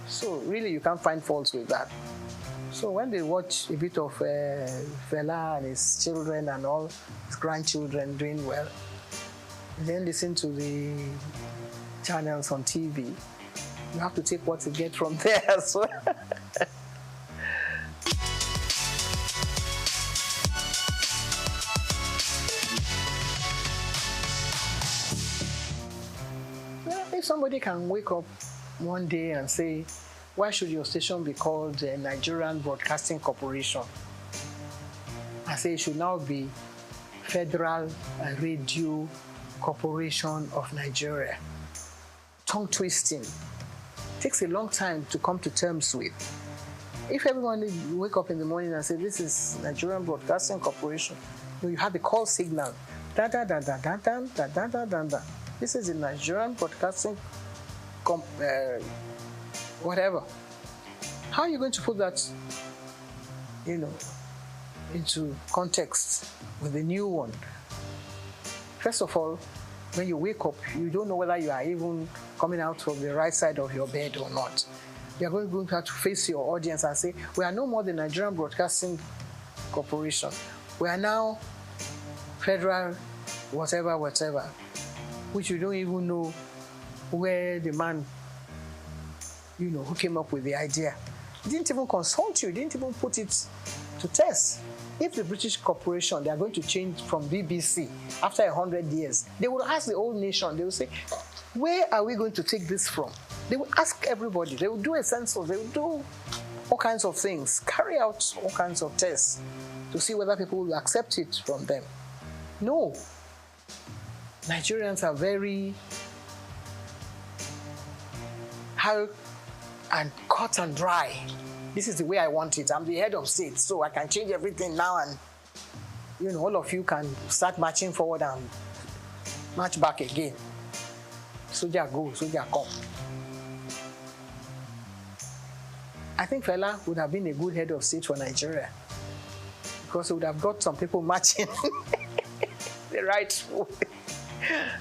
[SPEAKER 14] So really, you can't find faults with that. So when they watch a bit of Fela and his children and all his grandchildren doing well, then listen to the channels on TV, you have to take what you get from there as well. If somebody can wake up one day and say, why should your station be called the Nigerian Broadcasting Corporation? I say it should now be Federal Radio Corporation of Nigeria. Tongue twisting. Takes a long time to come to terms with. If everyone wake up in the morning and say, this is Nigerian Broadcasting Corporation, you have the call signal. Da da da da da da da da da da da. This is the Nigerian Broadcasting whatever. How are you going to put that, into context with the new one? First of all, when you wake up, you don't know whether you are even coming out from the right side of your bed or not. You are going to have to face your audience and say, we are no more the Nigerian Broadcasting Corporation. We are now Federal whatever, which you don't even know where the man, who came up with the idea. Didn't even consult you, didn't even put it to test. If the British corporation, they are going to change from BBC after 100 years, they will ask the whole nation, they will say, where are we going to take this from? They will ask everybody, they will do a census, they will do all kinds of things, carry out all kinds of tests to see whether people will accept it from them. No. Nigerians are very hard and cut and dry. This is the way I want it. I'm the head of state, so I can change everything now, and all of you can start marching forward and march back again. Soldier go, soldier come. I think Fela would have been a good head of state for Nigeria, because he would have got some people marching the right way.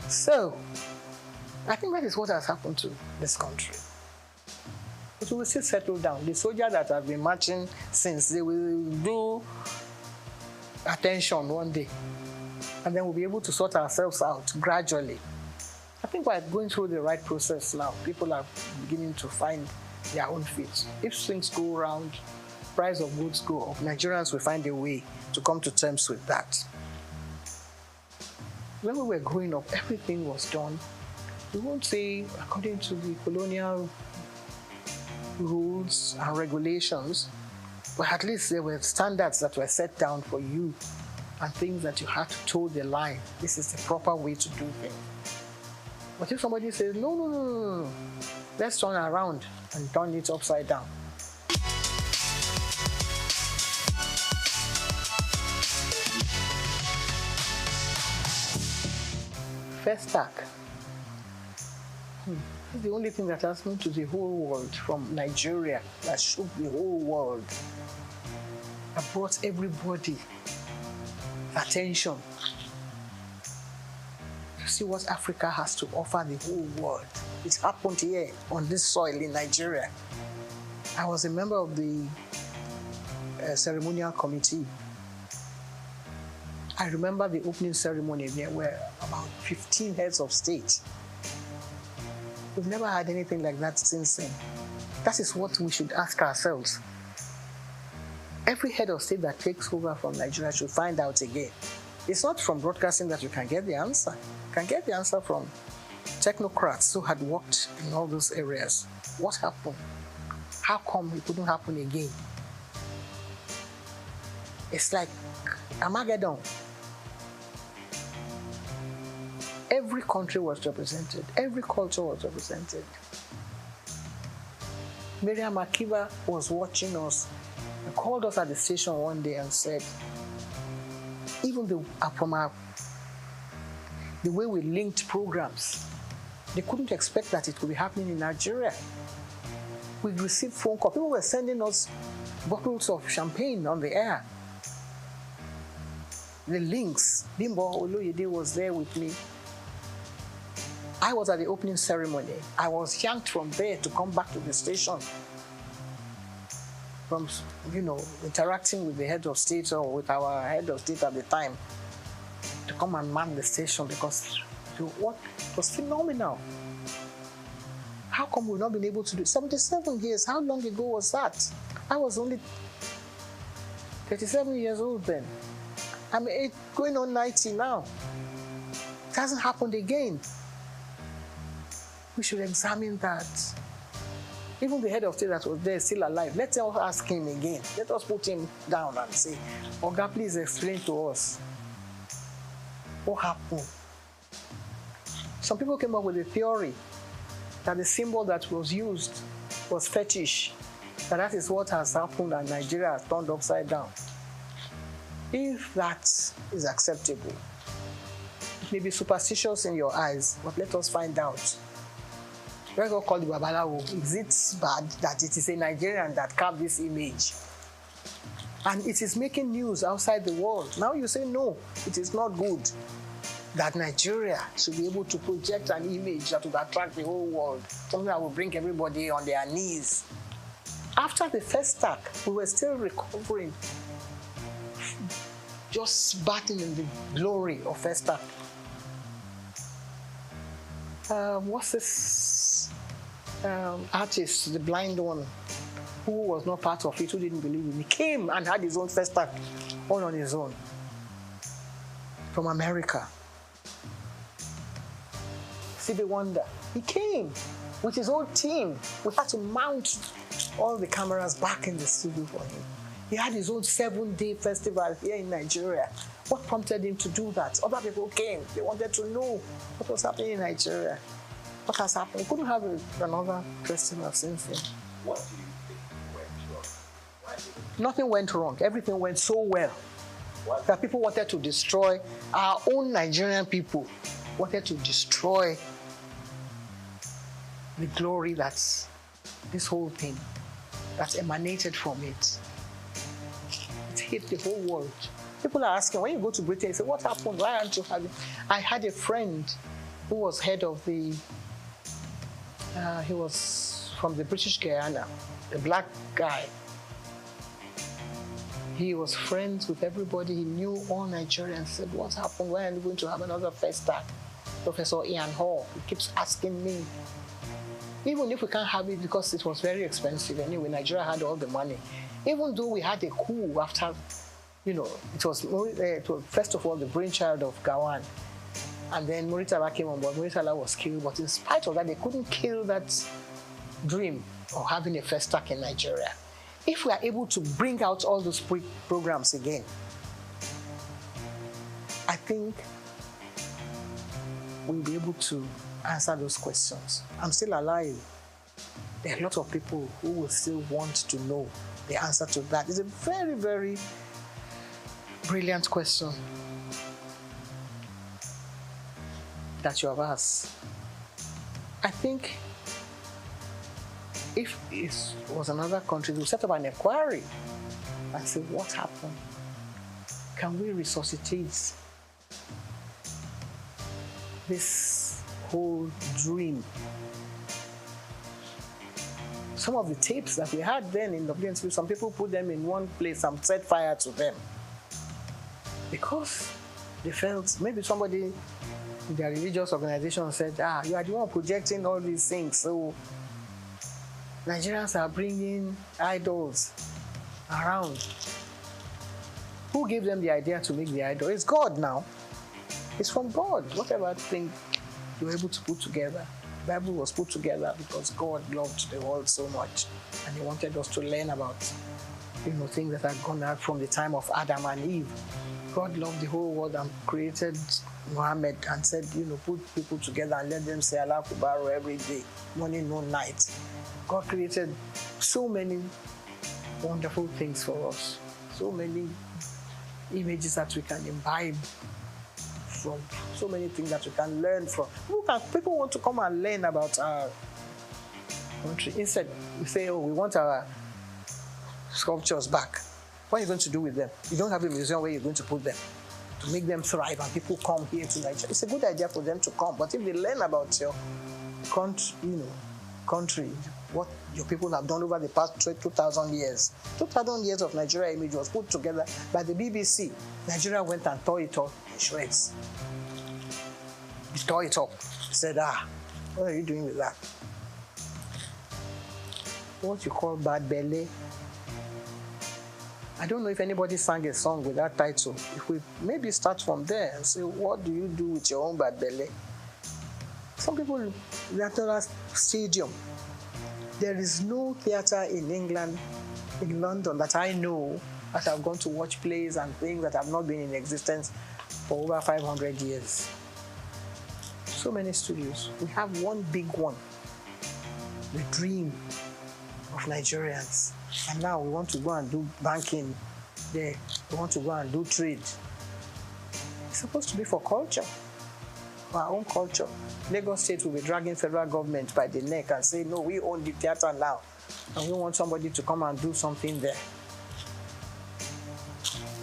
[SPEAKER 14] So, I think that is what has happened to this country. But we will still settle down. The soldiers that have been marching since, they will do attention one day. And then we'll be able to sort ourselves out gradually. I think we're going through the right process now. People are beginning to find their own feet. If things go around, price of goods go up, Nigerians will find a way to come to terms with that. When we were growing up, everything was done. We won't say according to the colonial rules and regulations, but at least there were standards that were set down for you and things that you had to toe the line. This is the proper way to do things. But if somebody says, no, let's turn around and turn it upside down. First SOUQ. It's the only thing that has moved to the whole world from Nigeria, that shook the whole world, that brought everybody attention to see what Africa has to offer the whole world. It happened here on this soil in Nigeria. I was a member of the ceremonial committee. I remember the opening ceremony. There were about 15 heads of state. We've never had anything like that since then. That is what we should ask ourselves. Every head of state that takes over from Nigeria should find out again. It's not from broadcasting that you can get the answer. You can get the answer from technocrats who had worked in all those areas. What happened? How come it couldn't happen again? It's like Armageddon. Every country was represented. Every culture was represented. Miriam Akiba was watching us and called us at the station one day and said, even from the way we linked programs, they couldn't expect that it could be happening in Nigeria. We received phone calls. People were sending us bottles of champagne on the air. The links. Bimbo Oloyede was there with me. I was at the opening ceremony. I was yanked from there to come back to the station. from, interacting with the head of state or with our head of state at the time to come and man the station because what was phenomenal. How come we've not been able to do it? 77 years, how long ago was that? I was only 37 years old then. I'm going on 90 now. It hasn't happened again. We should examine that. Even the head of state that was there, still alive, let's ask him again. Let us put him down and say, Oga, please explain to us what happened. Some people came up with a theory that the symbol that was used was fetish, that is what has happened and Nigeria has turned upside down. If that is acceptable, it may be superstitious in your eyes, but let us find out. Let's not call the Babalawo. Is it bad that it is a Nigerian that carved this image? And it is making news outside the world. Now you say, no, it is not good that Nigeria should be able to project an image that would attract the whole world, something that will bring everybody on their knees. After the first attack, we were still recovering, just bathing in the glory of first attack. What's this artist, the blind one, who was not part of it, who didn't believe in it? He came and had his own first attack, all on his own, from America. Stevie Wonder, he came with his own team. We had to mount all the cameras back in the studio for him. He had his own 7-day festival here in Nigeria. What prompted him to do that? Other people came. They wanted to know what was happening in Nigeria. What has happened? We couldn't have another festival since then.
[SPEAKER 15] What do you think went wrong?
[SPEAKER 14] Nothing went wrong. Everything went so well that people wanted to destroy our own Nigerian people, wanted to destroy the glory that's this whole thing that's emanated from it. It hit the whole world. People are asking, when you go to Britain, you say, what happened? Why aren't you having? I had a friend who was head of the, he was from the British Guyana, a black guy. He was friends with everybody. He knew all Nigerians. Said, what happened? Why are we going to have another festa? Professor Ian Hall, he keeps asking me. Even if we can't have it because it was very expensive anyway, Nigeria had all the money. Even though we had a coup after, it was first of all the brainchild of Gawan. And then Muritala came on board. Muritala was killed, but in spite of that, they couldn't kill that dream of having a festac in Nigeria. If we are able to bring out all those programs again, I think we'll be able to answer those questions. I'm still alive. There are a lot of people who will still want to know the answer to that. It's a very, very brilliant question that you have asked. I think if it was another country, we'll set up an inquiry and say, what happened? Can we resuscitate this whole dream? Some of the tapes that we had then in WNC, some people put them in one place and set fire to them because they felt maybe somebody in their religious organization said, you are the one projecting all these things, so Nigerians are bringing idols around. Who gave them the idea to make the idol? It's God now. It's from God. Whatever thing you were able to put together, the Bible was put together because God loved the world so much, and He wanted us to learn about, things that had gone out from the time of Adam and Eve. God loved the whole world and created Muhammad and said, put people together and let them say Allah Akbar every day, morning, noon, night. God created so many wonderful things for us, so many images that we can imbibe from, so many things that we can learn from. People want to come and learn about our country. Instead, we say, we want our sculptures back. What are you going to do with them? You don't have a museum where you're going to put them to make them thrive and people come here to Nigeria. It's a good idea for them to come, but if they learn about your country, country, what your people have done over the past 2,000 years. 2,000 years of Nigeria image was put together by the BBC. Nigeria went and tore it up in shreds. He tore it up. He said, what are you doing with that? What you call bad belly. I don't know if anybody sang a song with that title. If we maybe start from there and say, what do you do with your own bad belly? Some people, National Stadium. There is no theatre in England, in London, that I know that have gone to watch plays and things that have not been in existence for over 500 years. So many studios. We have one big one, the dream of Nigerians. And now we want to go and do banking there. We want to go and do trade. It's supposed to be for culture, for our own culture. Lagos State will be dragging federal government by the neck and say, no, we own the theatre now. And we want somebody to come and do something there.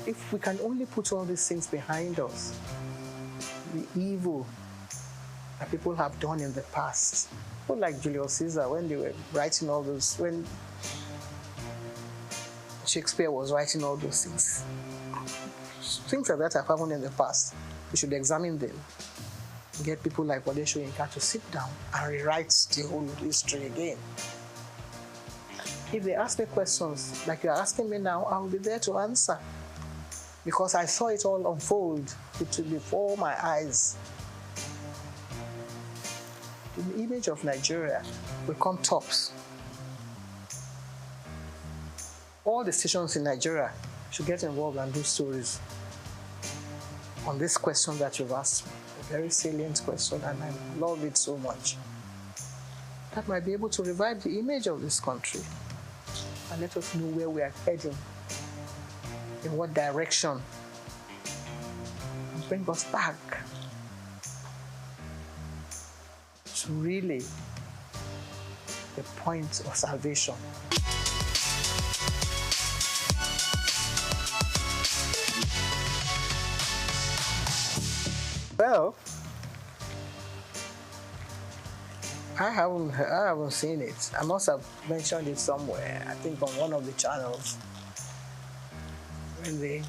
[SPEAKER 14] If we can only put all these things behind us, the evil that people have done in the past, people like Julius Caesar, when they were writing all those, when Shakespeare was writing all those things. Things like that have happened in the past. We should examine them. Get people like Wole Soyinka to sit down and rewrite the whole history again. If they ask me questions like you're asking me now, I'll be there to answer. Because I saw it all unfold before my eyes. The image of Nigeria will come tops. All the stations in Nigeria should get involved and do stories on this question that you've asked me. A very salient question, and I love it so much. That might be able to revive the image of this country and let us know where we are heading, in what direction, and bring us back to really the point of salvation. Well, I haven't seen it. I must have mentioned it somewhere, I think on one of the channels. When they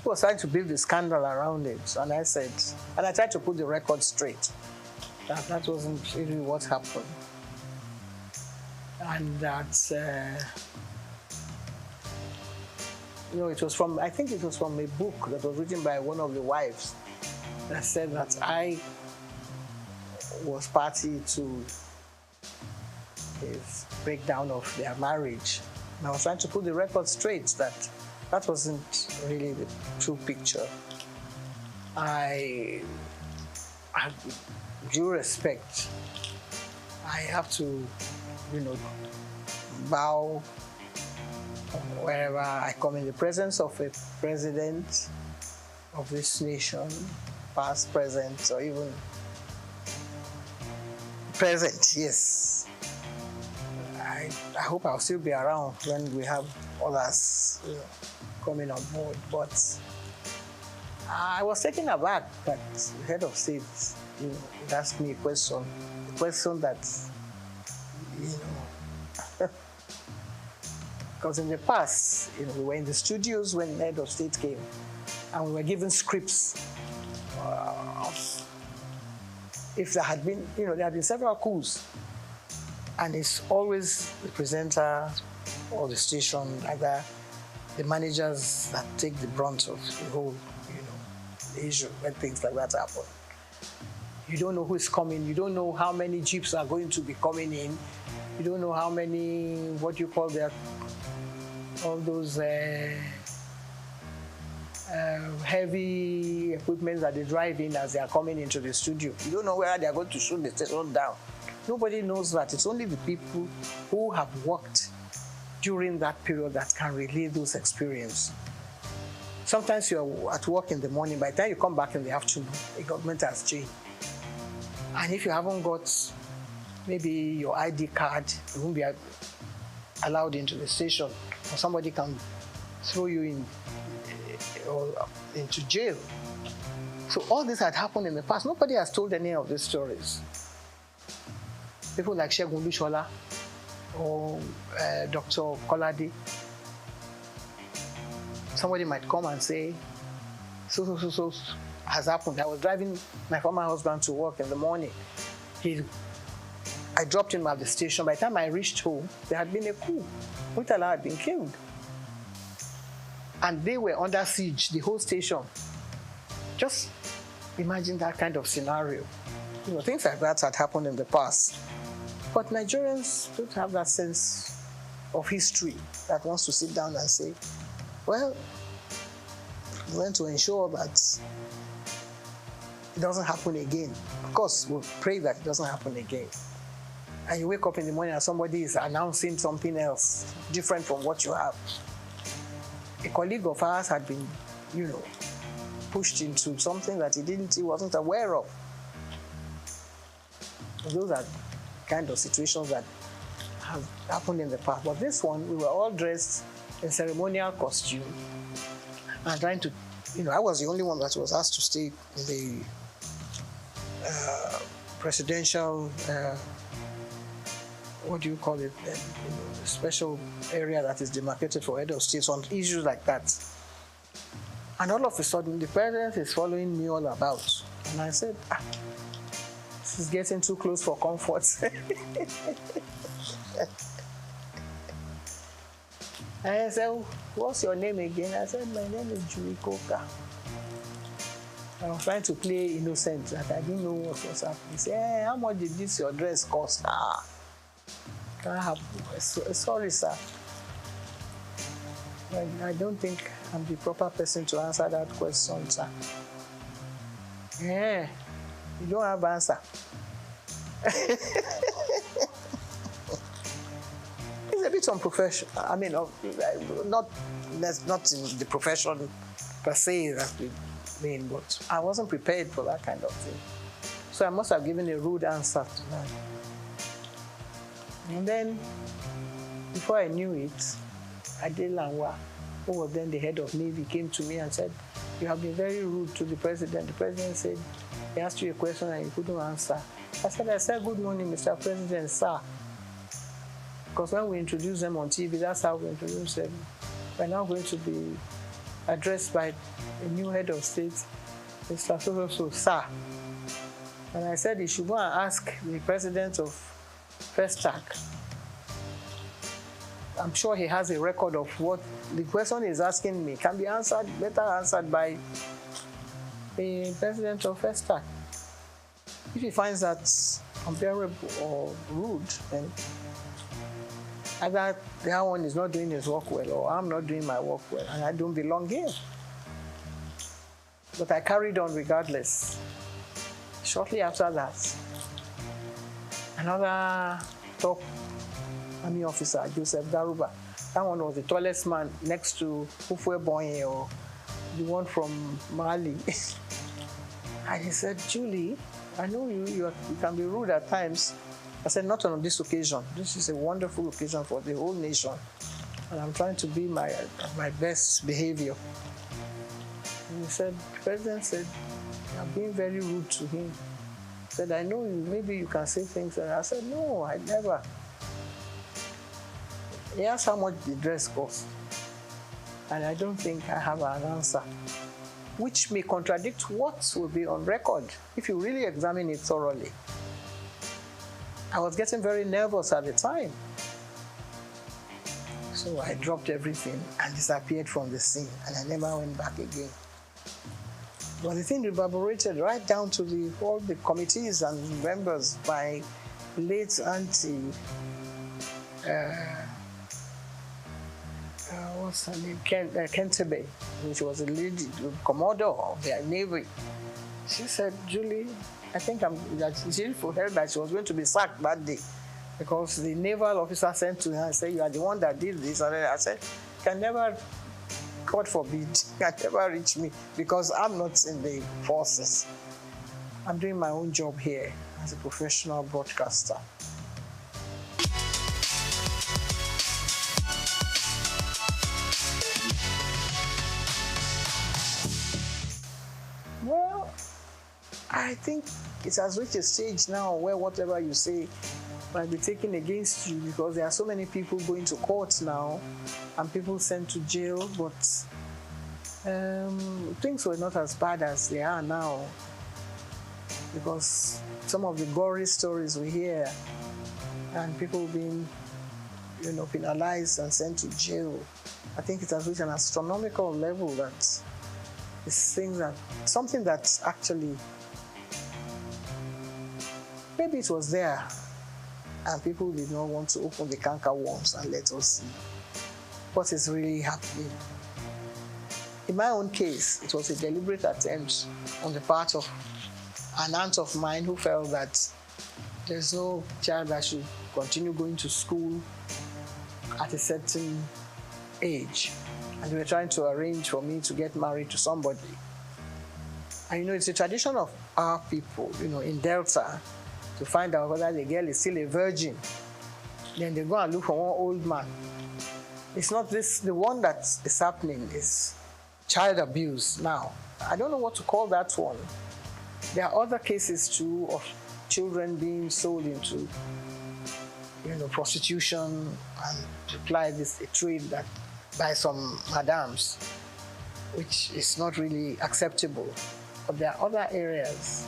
[SPEAKER 14] was trying to build the scandal around it, and I said, and I tried to put the record straight, that wasn't really what happened. And that, it was from, I think it was from a book that was written by one of the wives that said that I was party to his breakdown of their marriage. And I was trying to put the record straight that that wasn't really the true picture. I have due respect. I have to, bow wherever I come in the presence of a president of this nation, past, present, or even present, yes. I hope I'll still be around when we have others coming on board. But I was taken aback that the head of state asked me a question that, because in the past, we were in the studios when the head of state came, and we were given scripts. If there had been, there had been several coups, and it's always the presenter or the station, either the managers that take the brunt of the whole, the issue when things like that happen. You don't know who's coming. You don't know how many jeeps are going to be coming in. You don't know how many, what you call all those heavy equipment that they drive in as they are coming into the studio. You don't know where they are going to shoot the station down. Nobody knows that. It's only the people who have worked during that period that can relay those experiences. Sometimes you're at work in the morning, by the time you come back in the afternoon, the government has changed. And if you haven't got maybe your ID card, you won't be allowed into the station, or somebody can throw you in or into jail. So all this had happened in the past. Nobody has told any of these stories. people like Segun Lushola or Dr. Kolade, somebody might come and say, so has happened. I was driving my former husband to work in the morning. I dropped him at the station. By the time I reached home, there had been a coup. Murtala had been killed. And they were under siege, the whole station. Just imagine that kind of scenario. Things like that had happened in the past. But Nigerians don't have that sense of history that wants to sit down and say, well, we want to ensure that it doesn't happen again. Of course, we'll pray that it doesn't happen again. And you wake up in the morning and somebody is announcing something else, different from what you have. A colleague of ours had been, pushed into something that he wasn't aware of. Those are kind of situations that have happened in the past. But this one, we were all dressed in ceremonial costume and trying to, I was the only one that was asked to stay in the presidential, what do you call it, special area that is demarcated for head of states on issues like that. And all of a sudden, the president is following me all about. And I said, this is getting too close for comfort. And I said, what's your name again? I said, my name is Julie Coker. I was trying to play innocent, that I didn't know what was happening. He said, hey, how much did this your dress cost? Can I have, sorry, sir. I don't think I'm the proper person to answer that question, sir. Yeah, you don't have answer. It's a bit unprofessional. I mean, not in the profession per se that we mean, but I wasn't prepared for that kind of thing. So I must have given a rude answer to that. And then, before I knew it, Ade Lanwa, who was then the head of Navy, came to me and said, you have been very rude to the president. The president said, he asked you a question and you couldn't answer. I said, good morning, Mr. President, sir. Because when we introduce them on TV, that's how we introduce them. We're now going to be addressed by a new head of state, Mr. So, sir. And I said, you should go and ask the president of SOUQ. I'm sure he has a record of what the question is asking me can be answered, better answered by the president of SOUQ. If he finds that unbearable or rude, then either that one is not doing his work well or I'm not doing my work well and I don't belong here. But I carried on regardless. Shortly after that, another top army officer, Joseph Garuba, that one was the tallest man next to Ufwe Bonye, or the one from Mali. And he said, Julie, I know you can be rude at times. I said, not on this occasion. This is a wonderful occasion for the whole nation. And I'm trying to be my best behavior. And he said, the president said, I'm being very rude to him. He said, I know maybe you can say things. And I said, no, I never. He asked how much the dress cost. And I don't think I have an answer, which may contradict what will be on record if you really examine it thoroughly. I was getting very nervous at the time. So I dropped everything and disappeared from the scene, and I never went back again. But the thing reverberated right down to all the committees and members by late auntie, what's her name? Kentebe, which was a lady, commodore of the Navy. She said, Julie, I think she heard that she was going to be sacked that day because the naval officer sent to her and said, you are the one that did this. And I said, can never, God forbid, can never reach me because I'm not in the forces. I'm doing my own job here as a professional broadcaster. Well, I think it has reached a stage now where whatever you say might be taken against you because there are so many people going to court now and people sent to jail, but things were not as bad as they are now, because some of the gory stories we hear and people being, penalized and sent to jail, I think it has reached an astronomical level that it's something that actually, maybe it was there and people did not want to open the canker worms and let us see what is really happening. In my own case, it was a deliberate attempt on the part of an aunt of mine who felt that there's no child that should continue going to school at a certain age. And they were trying to arrange for me to get married to somebody. And it's a tradition of our people, in Delta, to find out whether the girl is still a virgin. Then they go and look for one old man. It's not this, the one that is happening is child abuse now. I don't know what to call that one. There are other cases too of children being sold into, prostitution and apply this a trade that by some madams, which is not really acceptable. But there are other areas.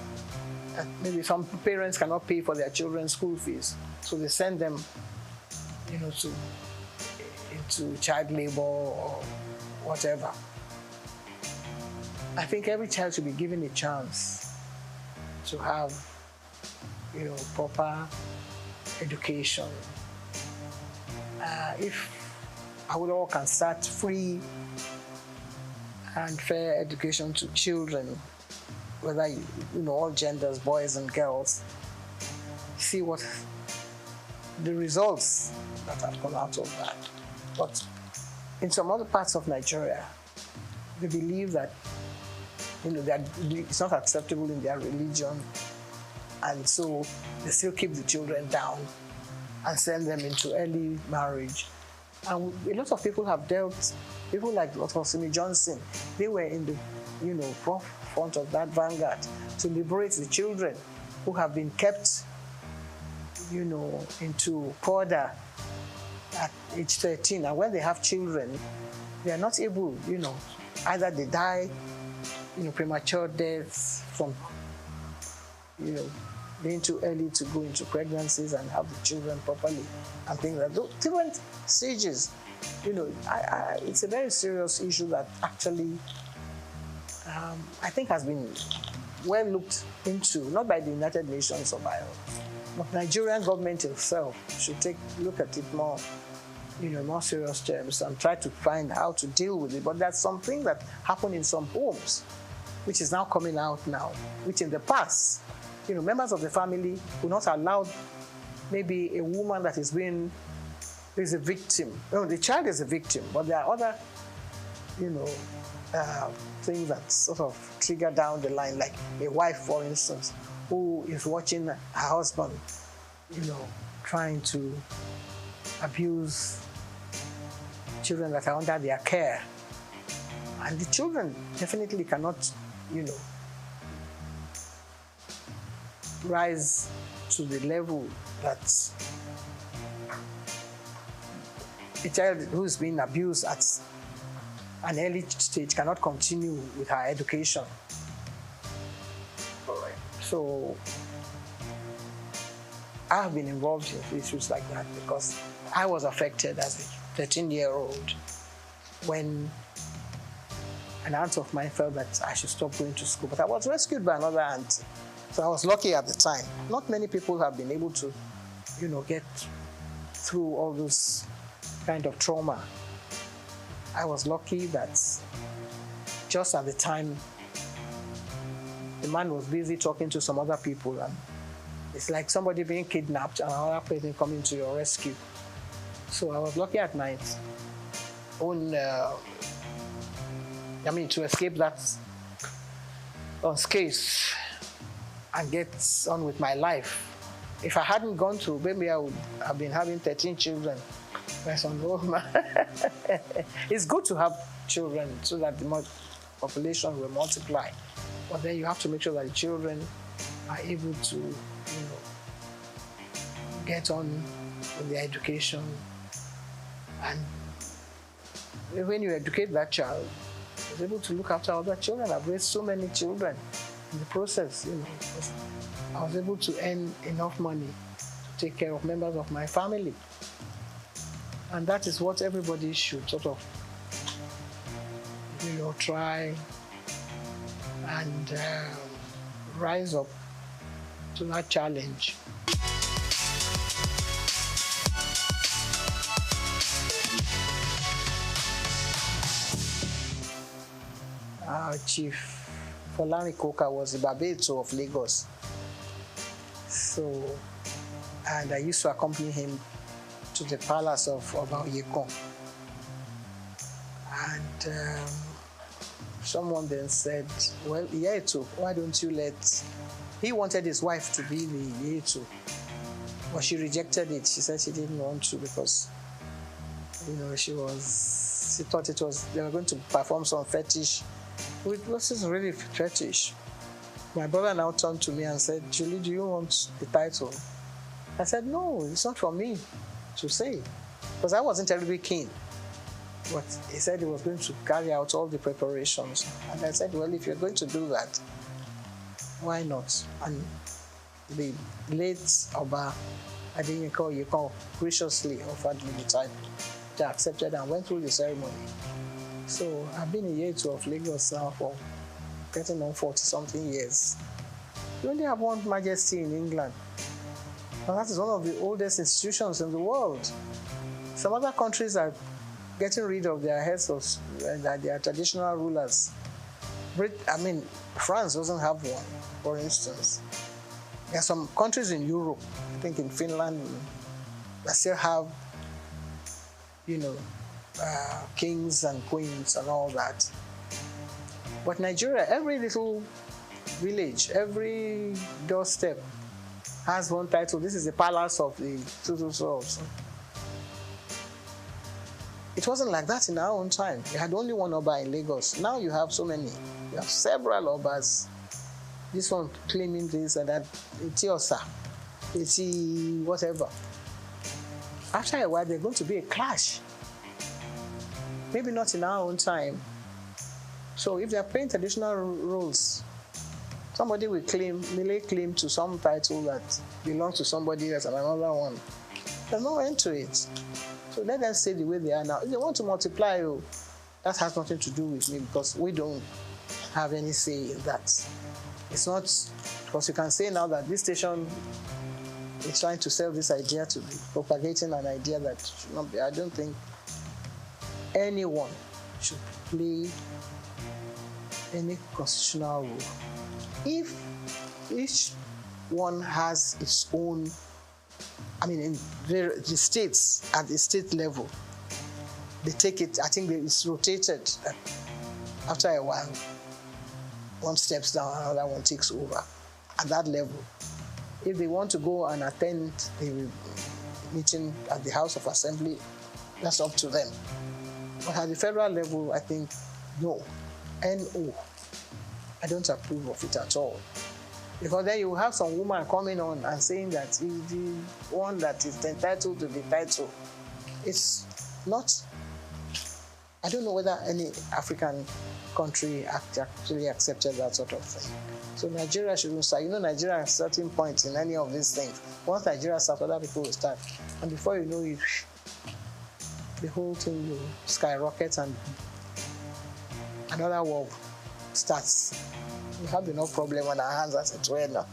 [SPEAKER 14] Maybe some parents cannot pay for their children's school fees, so they send them, into child labor or whatever. I think every child should be given a chance to have, proper education. If all can start free and fair education to children, whether all genders, boys and girls, see what the results that have come out of that. But in some other parts of Nigeria, they believe that that it's not acceptable in their religion, and so they still keep the children down and send them into early marriage. And a lot of people have dealt, people like Dr. Simi Johnson, they were in the front of that vanguard to liberate the children who have been kept, into Porda at age 13. And when they have children, they are not able, either they die, premature deaths from, being too early to go into pregnancies and have the children properly and things like those different stages. It's a very serious issue that actually I think has been well looked into, not by the United Nations or by, but Nigerian government itself should look at it more, more serious terms and try to find how to deal with it. But there's something that happened in some homes, which is now coming out now, which in the past, members of the family will not allow maybe a woman that is a victim. The child is a victim, but there are other, things that sort of trigger down the line, like a wife, for instance, who is watching her husband, trying to abuse children that are under their care. And the children definitely cannot, rise to the level that a child who is being abused at an early stage cannot continue with her education. So I have been involved in issues like that because I was affected as a 13-year-old when an aunt of mine felt that I should stop going to school. But I was rescued by another aunt. So I was lucky at the time. Not many people have been able to, get through all this kind of trauma. I was lucky that just at the time, the man was busy talking to some other people, and it's like somebody being kidnapped and another person coming to your rescue. So I was lucky at my own, to escape that unscathed and get on with my life. If I hadn't gone to, maybe I would have been having 13 children. It's good to have children so that the population will multiply. But then you have to make sure that the children are able to, get on with their education. And when you educate that child, you're able to look after other children. I've raised so many children in the process, you know. I was able to earn enough money to take care of members of my family. And that is what everybody should sort of, you know, try and rise up to that challenge. Our chief, Folami Koka, was the Babeto of Lagos. So, and I used to accompany him to the palace of Obaoyekon. And someone then said, well, Yeto, why don't you let... He wanted his wife to be the Yeto, but she rejected it. She said she didn't want to because, you know, she thought it was, they were going to perform some fetish. It wasn't really fetish. My brother now turned to me and said, Julie, do you want the title? I said, no, it's not for me to say, because I wasn't terribly keen. But he said he was going to carry out all the preparations. And I said, well, if you're going to do that, why not? And the late Oba Adeyinka graciously offered me the title. I accepted and went through the ceremony. So I've been a Yeto of Lagos now for getting on 40-something years. We only have one majesty in England. And that is one of the oldest institutions in the world. Some other countries are getting rid of their heads of their traditional rulers. France doesn't have one, for instance. There are some countries in Europe, I think in Finland, that still have, you know, kings and queens and all that. But Nigeria, every little village, every doorstep has one title. This is the palace of the Tutus. It wasn't like that in our own time. You had only one Oba in Lagos. Now you have so many. You have several Obas. This one claiming this and that. Etiosa, whatever. After a while, there's going to be a clash. Maybe not in our own time. So if they are playing traditional roles, somebody will lay claim to some title that belongs to somebody else and another one. There's no end to it. So let them stay the way they are now. If they want to multiply, that has nothing to do with me because we don't have any say in that. It's not, because you can say now that this station is trying to sell this idea to be propagating an idea that should not be. I don't think anyone should play any constitutional role. If each one has its own, in the states, at the state level, they take it, I think it's rotated. After a while, one steps down, another one takes over at that level. If they want to go and attend the meeting at the House of Assembly, that's up to them. But at the federal level, I think, no. No. I don't approve of it at all. Because then you will have some woman coming on and saying that he's the one that is entitled to the title. It's not, I don't know whether any African country actually accepted that sort of thing. So Nigeria shouldn't start. You know, Nigeria at certain points in any of these things. Once Nigeria starts, other people will start. And before you know it, the whole thing will skyrocket and another war starts. We have enough problem on our hands as it were now.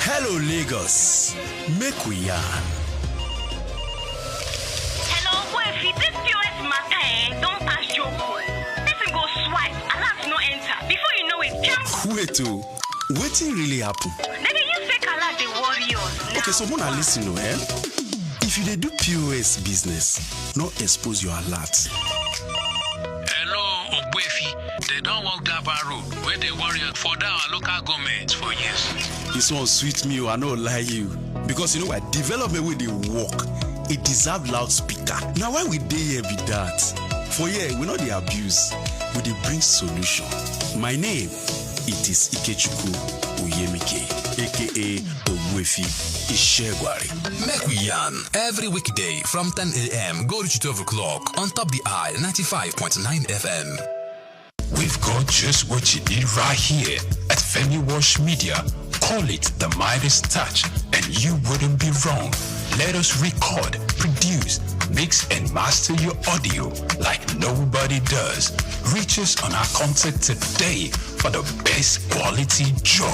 [SPEAKER 1] Hello, Lagos. Make we yarn.
[SPEAKER 16] Hello, Wefi. This POS matter don't pass your call. Person go swipe, alert no enter. Before you know it, jump.
[SPEAKER 1] Wait, wetin really happen?
[SPEAKER 16] Maybe you fake alert the warriors.
[SPEAKER 1] Okay, so Mona, listen, if you dey do POS business, not expose your alert.
[SPEAKER 2] Hello, Ogbefi. They don't walk that bar road where they warrior for our local government for years.
[SPEAKER 1] This one sweet me, I no lie you. Because you know what? Development with the work, it deserve loudspeaker. Now why we dey here be that? For here, we know the abuse, we dey bring solution. My name, it is Ikechukwu Uyemike, aka Ogwefi Ishegwari.
[SPEAKER 3] Make we yarn every weekday from 10 a.m. go to 12 o'clock on Top the Eye 95.9 FM.
[SPEAKER 2] We've got just what you need right here at Femi Wash Media. Call it the Midas Touch and you wouldn't be wrong. Let us record, produce, mix and master your audio like nobody does. Reach us on our contact today for the best quality job.